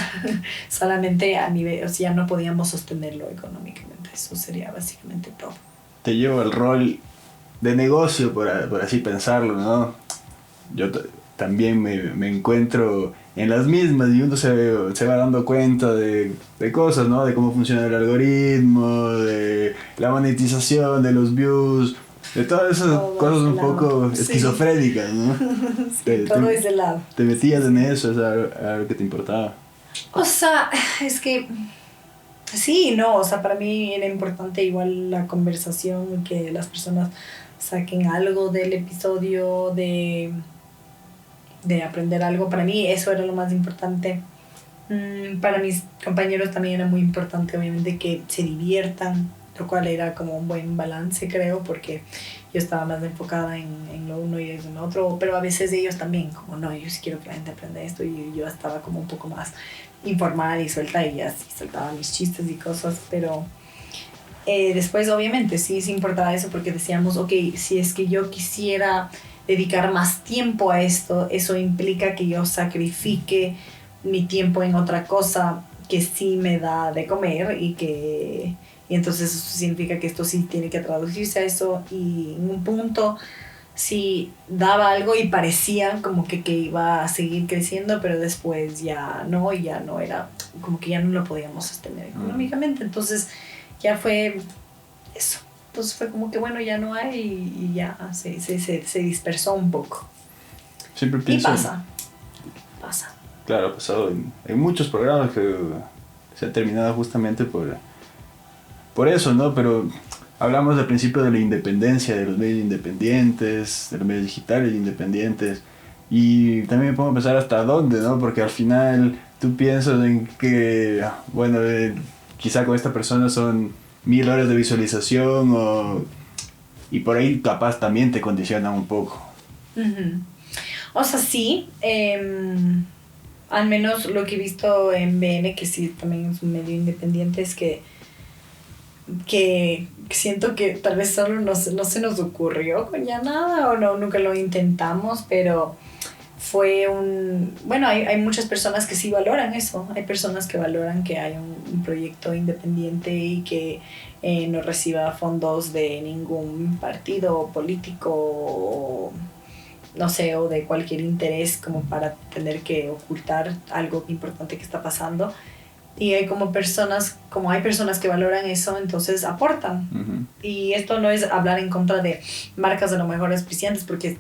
solamente a nivel, o sea, ya no podíamos sostenerlo económicamente, eso sería básicamente todo. Te llevo el rol de negocio, por así pensarlo, ¿no? Yo también me encuentro en las mismas, y uno se va dando cuenta de cosas, ¿no? De cómo funciona el algoritmo, de la monetización, de los views, de todas esas cosas un poco esquizofrénicas, ¿no? Sí, todo ese lado. Te metías en eso, es algo que te importaba. O sea, es que sí, no, o sea, para mí era importante igual la conversación, que las personas saquen algo del episodio, de aprender algo. Para mí eso era lo más importante. Para mis compañeros también era muy importante, obviamente, que se diviertan, lo cual era como un buen balance, creo, porque yo estaba más enfocada en lo uno y en lo otro, pero a veces ellos también, como no, yo sí quiero que la gente aprenda esto, y yo estaba como un poco más informal y suelta, y así soltaba mis chistes y cosas, pero después obviamente sí importaba eso, porque decíamos, ok, si es que yo quisiera dedicar más tiempo a esto, eso implica que yo sacrifique mi tiempo en otra cosa que sí me da de comer, y entonces eso significa que esto sí tiene que traducirse a eso, y en un punto sí daba algo y parecía como que iba a seguir creciendo, pero después ya no, y ya no era, como que ya no lo podíamos sostener económicamente, entonces ya fue eso. Entonces fue como que bueno, ya no hay, y ya se dispersó un poco. Siempre pienso... Y pasa. Claro, ha pasado en muchos programas que se han terminado justamente por eso, ¿no? Pero hablamos al principio de la independencia de los medios independientes, de los medios digitales independientes, y también me pongo a pensar hasta dónde, ¿no? Porque al final tú piensas en que, bueno, quizá con esta persona son 1000 horas de visualización, y por ahí capaz también te condicionan un poco. Uh-huh. O sea, sí, al menos lo que he visto en BN, que sí también es un medio independiente, es que siento que tal vez solo no se nos ocurrió con ya nada, o no, nunca lo intentamos, pero fue bueno, hay muchas personas que sí valoran eso, hay personas que valoran que hay un proyecto independiente y que no reciba fondos de ningún partido político, o no sé, o de cualquier interés como para tener que ocultar algo importante que está pasando. Y hay hay personas que valoran eso, entonces aportan. Uh-huh. Y esto no es hablar en contra de marcas a lo mejor auspiciantes, porque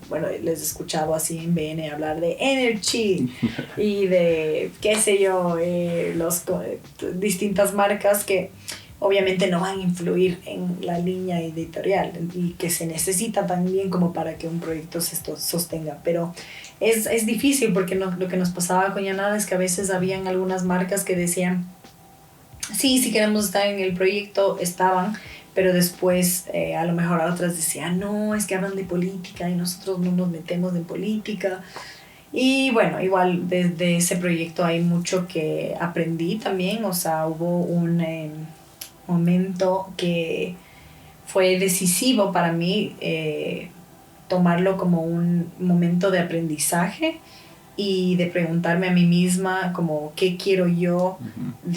bueno, les he escuchado así en BN hablar de Energy y de, qué sé yo, distintas marcas que obviamente no van a influir en la línea editorial, y que se necesita también como para que un proyecto se sostenga, pero es difícil, porque lo que nos pasaba con Yanada es que a veces habían algunas marcas que decían, sí queremos estar en el proyecto, estaban, pero después a lo mejor a otras decían, no, es que hablan de política y nosotros no nos metemos en política. Y bueno, igual desde ese proyecto hay mucho que aprendí también, o sea, hubo un momento que fue decisivo para mí, tomarlo como un momento de aprendizaje y de preguntarme a mí misma como qué quiero yo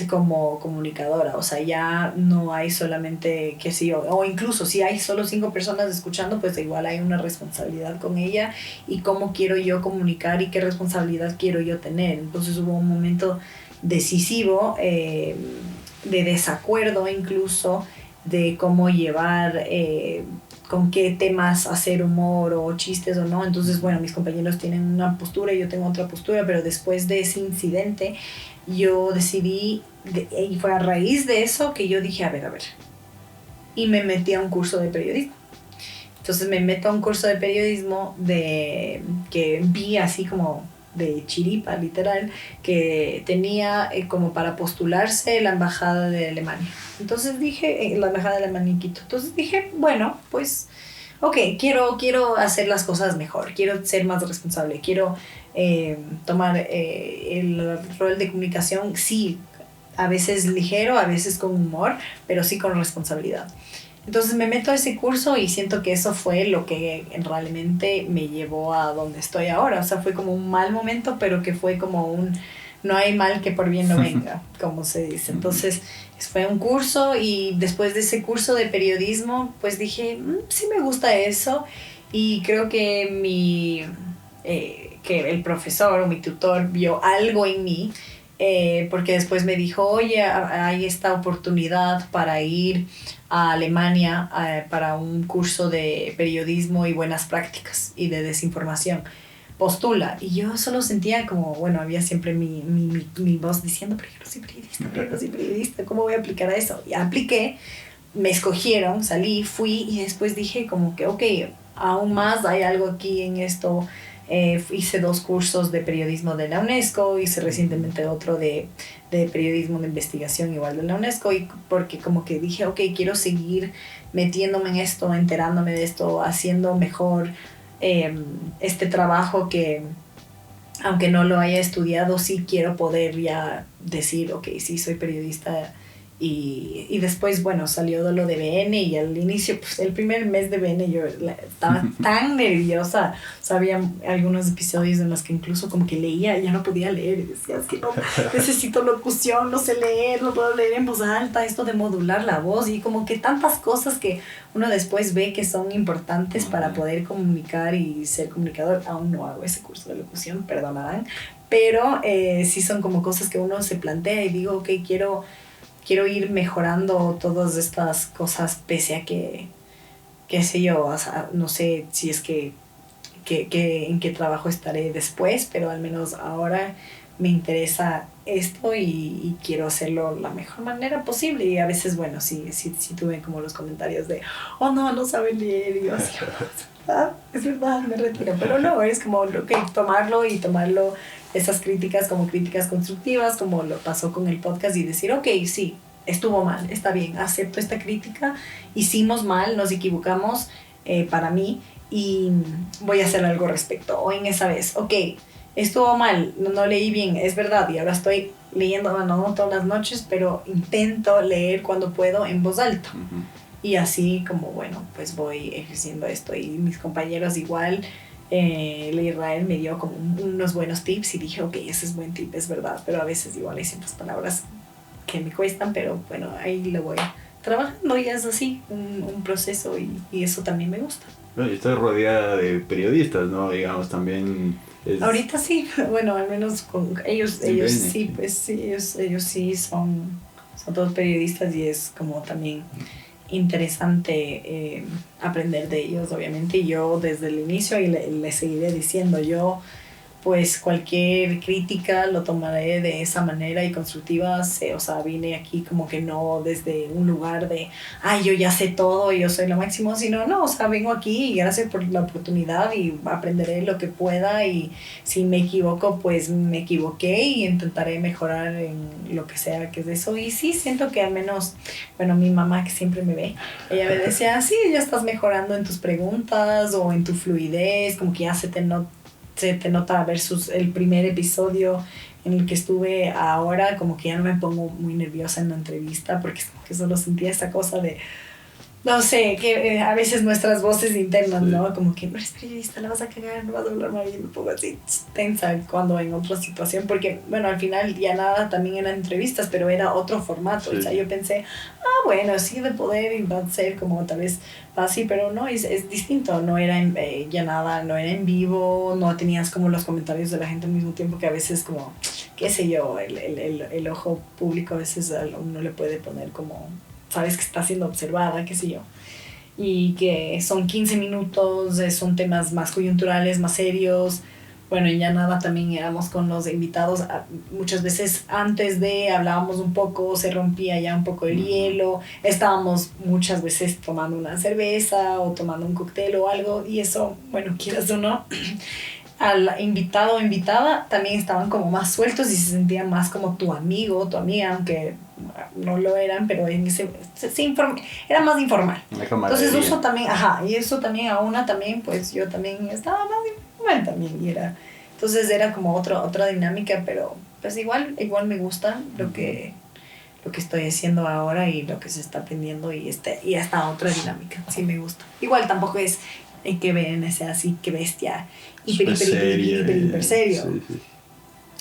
como comunicadora. O sea, ya no hay solamente que sí, o incluso si hay solo 5 personas escuchando, pues igual hay una responsabilidad con ella y cómo quiero yo comunicar y qué responsabilidad quiero yo tener. Entonces hubo un momento decisivo de desacuerdo incluso de cómo llevar con qué temas hacer humor o chistes o no. Entonces, bueno, mis compañeros tienen una postura y yo tengo otra postura, pero después de ese incidente yo decidí, y fue a raíz de eso que yo dije, a ver, y me metí a un curso de periodismo. Entonces me meto a un curso de periodismo que vi así como de chiripa, literal, que tenía como para postularse la embajada de Alemania. Entonces dije, la embajada de Alemania en Quito. Entonces dije, bueno, pues, ok, quiero hacer las cosas mejor, quiero ser más responsable, quiero tomar el rol de comunicación, sí, a veces ligero, a veces con humor, pero sí con responsabilidad. Entonces me meto a ese curso y siento que eso fue lo que realmente me llevó a donde estoy ahora. O sea, fue como un mal momento, pero que fue como un no hay mal que por bien no venga, como se dice. Entonces fue un curso y después de ese curso de periodismo, pues dije, sí me gusta eso y creo que que el profesor o mi tutor vio algo en mí. Porque después me dijo, oye, hay esta oportunidad para ir a Alemania para un curso de periodismo y buenas prácticas y de desinformación. Postula. Y yo solo sentía como, bueno, había siempre mi voz diciendo, pero yo no soy periodista, ¿cómo voy a aplicar a eso? Y apliqué, me escogieron, salí, fui y después dije como que, ok, aún más hay algo aquí en esto. Hice 2 cursos de periodismo de la UNESCO, hice recientemente otro de periodismo de investigación igual de la UNESCO, y porque como que dije, ok, quiero seguir metiéndome en esto, enterándome de esto, haciendo mejor este trabajo que aunque no lo haya estudiado, sí quiero poder ya decir, ok, sí, soy periodista. Y después, bueno, salió lo de BN y al inicio, pues el primer mes de BN yo estaba tan nerviosa. O sea, había algunos episodios en los que incluso como que leía, ya no podía leer y decía, es que no, necesito locución, no sé leer, no puedo leer en voz alta, esto de modular la voz y como que tantas cosas que uno después ve que son importantes para poder comunicar y ser comunicador. Aún no hago ese curso de locución, perdonarán, pero sí son como cosas que uno se plantea y digo, ok, quiero ir mejorando todas estas cosas pese a que, qué sé yo, o sea, no sé si es que en qué trabajo estaré después, pero al menos ahora me interesa esto y quiero hacerlo la mejor manera posible. Y a veces, bueno, sí tuve como los comentarios de, oh no saben leer, y yo así, es verdad, me retiro, pero no, es como okay, tomarlo esas críticas como críticas constructivas, como lo pasó con el podcast y decir, ok, sí, estuvo mal, está bien, acepto esta crítica, hicimos mal, nos equivocamos para mí y voy a hacer algo al respecto. O en esa vez, ok, estuvo mal, no leí bien, es verdad, y ahora estoy leyendo, bueno, no todas las noches, pero intento leer cuando puedo en voz alta. Y así como, bueno, pues voy ejerciendo esto y mis compañeros igual. El Israel me dio como unos buenos tips y dije, ok, ese es buen tip, es verdad, pero a veces igual hay ciertas palabras que me cuestan, pero bueno, ahí lo voy trabajando y es así, un proceso y eso también me gusta. Bueno, y estás rodeada de periodistas, ¿no? Digamos, también... Ahorita sí, bueno, al menos con ellos sí, pues sí, ellos sí son todos periodistas y es como también interesante aprender de ellos, obviamente. Y yo desde el inicio y le seguiré diciendo, yo pues cualquier crítica lo tomaré de esa manera y constructiva. O sea, vine aquí como que no desde un lugar de, ay, yo ya sé todo, yo soy lo máximo, sino, no, o sea, vengo aquí y gracias por la oportunidad y aprenderé lo que pueda y si me equivoco, pues me equivoqué y intentaré mejorar en lo que sea que es eso. Y sí, siento que al menos, bueno, mi mamá que siempre me ve, ella me decía, sí, ya estás mejorando en tus preguntas o en tu fluidez, como que ya se te nota versus el primer episodio en el que estuve ahora, como que ya no me pongo muy nerviosa en la entrevista porque es como que solo sentía esa cosa de no sé, que a veces nuestras voces internas, Sí. ¿no? Como que no eres periodista, la vas a cagar, no vas a hablar mal, y me pongo así tensa cuando en otra situación, porque, bueno, al final ya nada, también eran entrevistas, pero era otro formato, Sí. o sea, yo pensé, bueno, sí, de poder y va a ser como tal vez así, pero no, es distinto, no era ya nada, no era en vivo, no tenías como los comentarios de la gente al mismo tiempo, que a veces como, qué sé yo, el ojo público a veces a uno le puede poner como, sabes que está siendo observada, qué sé yo, y que son 15 minutos, son temas más coyunturales, más serios. Bueno, en Ya Nada también éramos con los invitados, muchas veces antes de hablábamos un poco, se rompía ya un poco el hielo, estábamos muchas veces tomando una cerveza o tomando un cóctel o algo, y eso, bueno, quieras o no, al invitado o invitada también estaban como más sueltos y se sentían más como tu amigo, tu amiga, aunque no lo eran, pero en ese, era más informal. Entonces eso también, y eso también a una también, pues yo también estaba más informal también, y era, entonces era como otra dinámica, pero pues igual me gusta lo que estoy haciendo ahora y lo que se está aprendiendo, y esta otra dinámica, sí me gusta. Igual tampoco es que ven ese así, que bestia, hiper serio. Sí.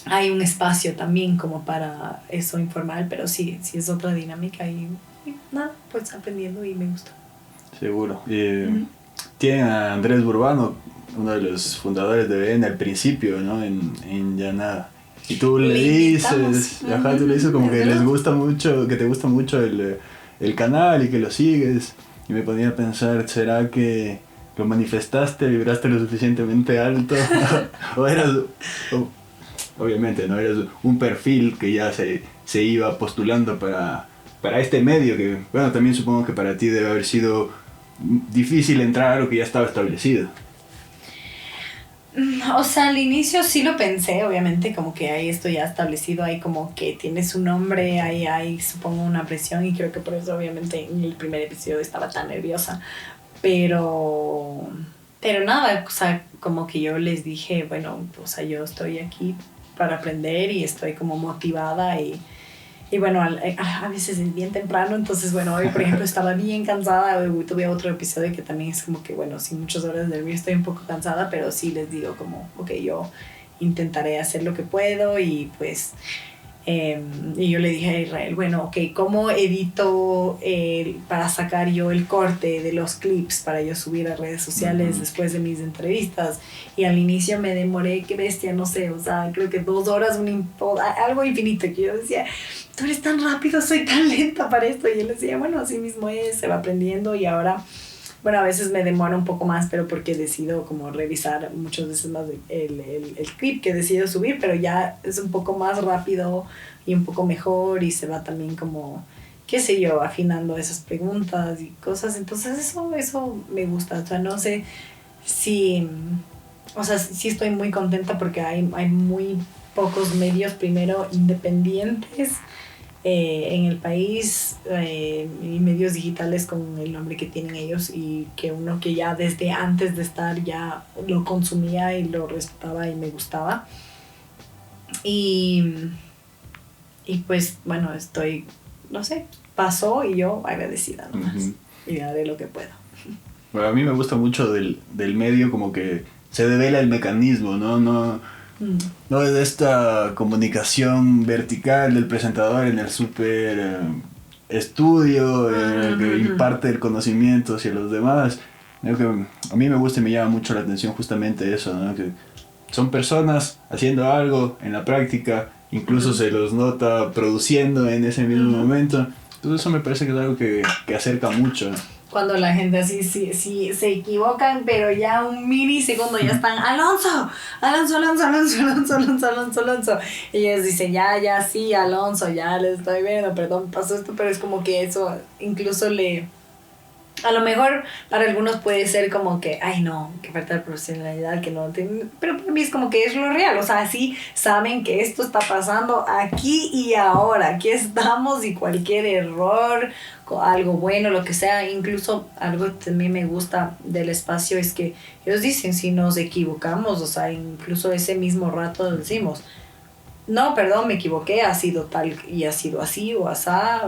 Hay un espacio también como para eso informal, pero sí es otra dinámica, y nada, pues aprendiendo y me gusta. Seguro. Tienen a Andrés Burbano, uno de los fundadores de BN al principio, ¿no? En Ya Nada. Y tú le dices, tú le dices como que les gusta mucho, que te gusta mucho el canal y que lo sigues. Y me ponía a pensar, ¿será que lo manifestaste, vibraste lo suficientemente alto? O eras, obviamente, ¿no? Eras un perfil que ya se iba postulando para este medio, que, bueno, también supongo que para ti debe haber sido difícil entrar o que ya estaba establecido. O sea, al inicio sí lo pensé, obviamente, como que hay esto ya establecido, hay como que tiene su nombre, hay supongo una presión, y creo que por eso obviamente en el primer episodio estaba tan nerviosa, pero nada, o sea, como que yo les dije, bueno, o sea, yo estoy aquí para aprender y estoy como motivada, y bueno, a veces es bien temprano, entonces bueno, hoy por ejemplo estaba bien cansada, hoy tuve otro episodio que también es como que bueno, sin muchas horas de dormir estoy un poco cansada, pero sí les digo como, ok, yo intentaré hacer lo que puedo, y pues y yo le dije a Israel, bueno, ok, ¿cómo edito para sacar yo el corte de los clips para yo subir a redes sociales después de mis entrevistas? Y al inicio me demoré, qué bestia, no sé, o sea, creo que 2 horas, algo infinito, que yo decía, tú eres tan rápido, soy tan lenta para esto, y él decía, bueno, así mismo se va aprendiendo, y ahora, bueno, a veces me demora un poco más, pero porque decido como revisar muchas veces más el clip que decido subir, pero ya es un poco más rápido y un poco mejor, y se va también como, qué sé yo, afinando esas preguntas y cosas, entonces eso me gusta, o sea, no sé si, o sea, sí estoy muy contenta porque hay muy pocos medios, primero, independientes, en el país, y medios digitales con el nombre que tienen ellos, y que uno que ya desde antes de estar ya lo consumía y lo respetaba y me gustaba, y pues bueno, estoy, no sé, pasó y yo agradecida nomás, y haré lo que puedo. Bueno, a mí me gusta mucho del medio como que se devela el mecanismo, no es de esta comunicación vertical del presentador en el super estudio en el que imparte el conocimiento hacia los demás. Creo que a mí me gusta y me llama mucho la atención justamente eso, ¿no? Que son personas haciendo algo en la práctica, incluso se los nota produciendo en ese mismo momento. Entonces eso me parece que es algo que acerca mucho. Cuando la gente así sí se equivocan, pero ya un milisegundo ya están, Alonso. Y ellos dicen, ya, sí, Alonso, ya le estoy viendo, perdón, pasó esto, pero es como que eso incluso a lo mejor para algunos puede ser como que, ay no, que falta de profesionalidad, que no tienen, pero para mí es como que es lo real, o sea, sí saben que esto está pasando aquí y ahora, aquí estamos, y cualquier error, algo bueno, lo que sea, incluso algo que también me gusta del espacio es que ellos dicen si nos equivocamos, o sea, incluso ese mismo rato decimos, no, perdón, me equivoqué, ha sido tal y ha sido así o asá,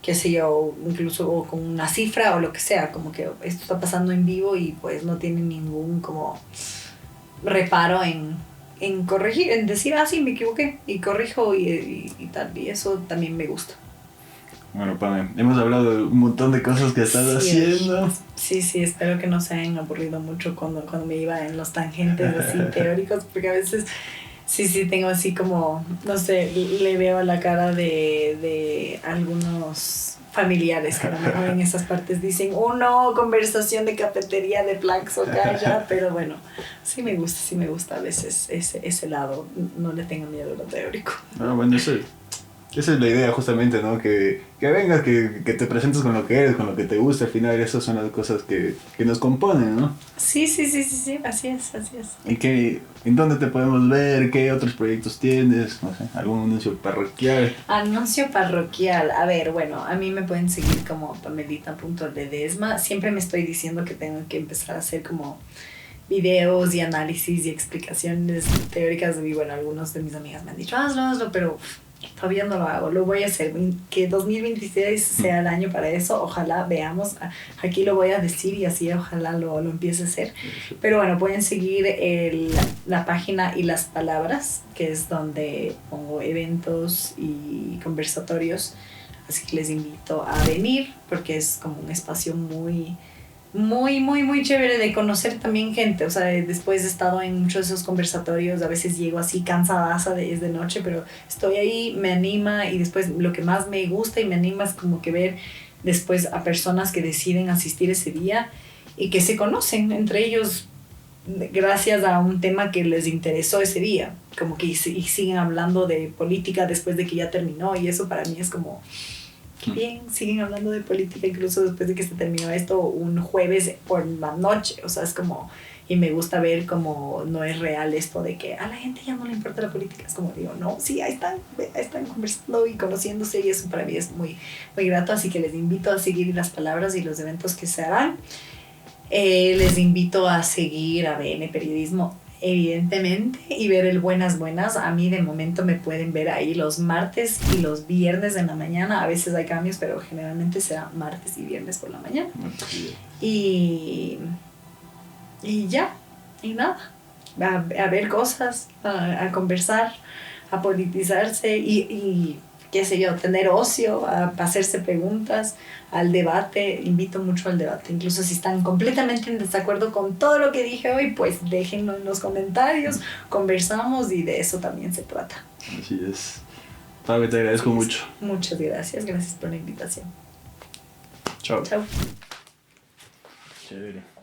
qué sé yo, incluso o con una cifra o lo que sea, como que esto está pasando en vivo y pues no tiene ningún como reparo en corregir, en decir, sí, me equivoqué y corrijo y tal, y eso también me gusta. Bueno, Pame, hemos hablado de un montón de cosas que estás haciendo. Sí, espero que no se hayan aburrido mucho cuando me iba en los tangentes así teóricos, porque a veces sí, tengo así como, no sé, le veo la cara de algunos familiares que a lo mejor en esas partes dicen, conversación de cafetería de Flax o Calla, pero bueno, sí me gusta a veces ese lado, no le tengo miedo a lo teórico. Bueno, esa es la idea justamente, ¿no? Que vengas, que te presentes con lo que eres, con lo que te gusta, al final esas son las cosas que nos componen, ¿no? Sí, así es. ¿Y en dónde te podemos ver? ¿Qué otros proyectos tienes? No sé, algún anuncio parroquial. Anuncio parroquial. A ver, bueno, a mí me pueden seguir como pamelita.ledesma. Siempre me estoy diciendo que tengo que empezar a hacer como videos y análisis y explicaciones teóricas. Y bueno, algunos de mis amigas me han dicho, hazlo, pero todavía no lo hago. Lo voy a hacer. Que 2026 sea el año para eso. Ojalá, veamos. Aquí lo voy a decir y así ojalá lo empiece a hacer. Pero bueno, pueden seguir la página y las palabras, que es donde pongo eventos y conversatorios. Así que les invito a venir porque es como un espacio muy chévere de conocer también gente. O sea, después he estado en muchos de esos conversatorios, a veces llego así cansadaza es de noche, pero estoy ahí, me anima, y después lo que más me gusta y me anima es como que ver después a personas que deciden asistir ese día y que se conocen entre ellos gracias a un tema que les interesó ese día, como que y siguen hablando de política después de que ya terminó, y eso para mí es como bien, siguen hablando de política incluso después de que se terminó esto un jueves por la noche. O sea, es como, y me gusta ver como no es real esto de que a la gente ya no le importa la política. Es como digo, no, sí, ahí están conversando y conociéndose, y eso para mí es muy grato. Así que les invito a seguir las palabras y los eventos que se harán. Les invito a seguir a BN Periodismo, evidentemente, y ver el Buenas. A mí de momento me pueden ver ahí los martes y los viernes en la mañana. A veces hay cambios, pero generalmente será martes y viernes por la mañana. Y ya, y nada, a ver cosas, a conversar, a politizarse y qué sé yo, tener ocio, a hacerse preguntas, al debate. Invito mucho al debate. Incluso si están completamente en desacuerdo con todo lo que dije hoy, pues déjenlo en los comentarios, conversamos, y de eso también se trata. Así es. Pablo, te agradezco mucho. Muchas gracias por la invitación. Chao. Chao. Chévere.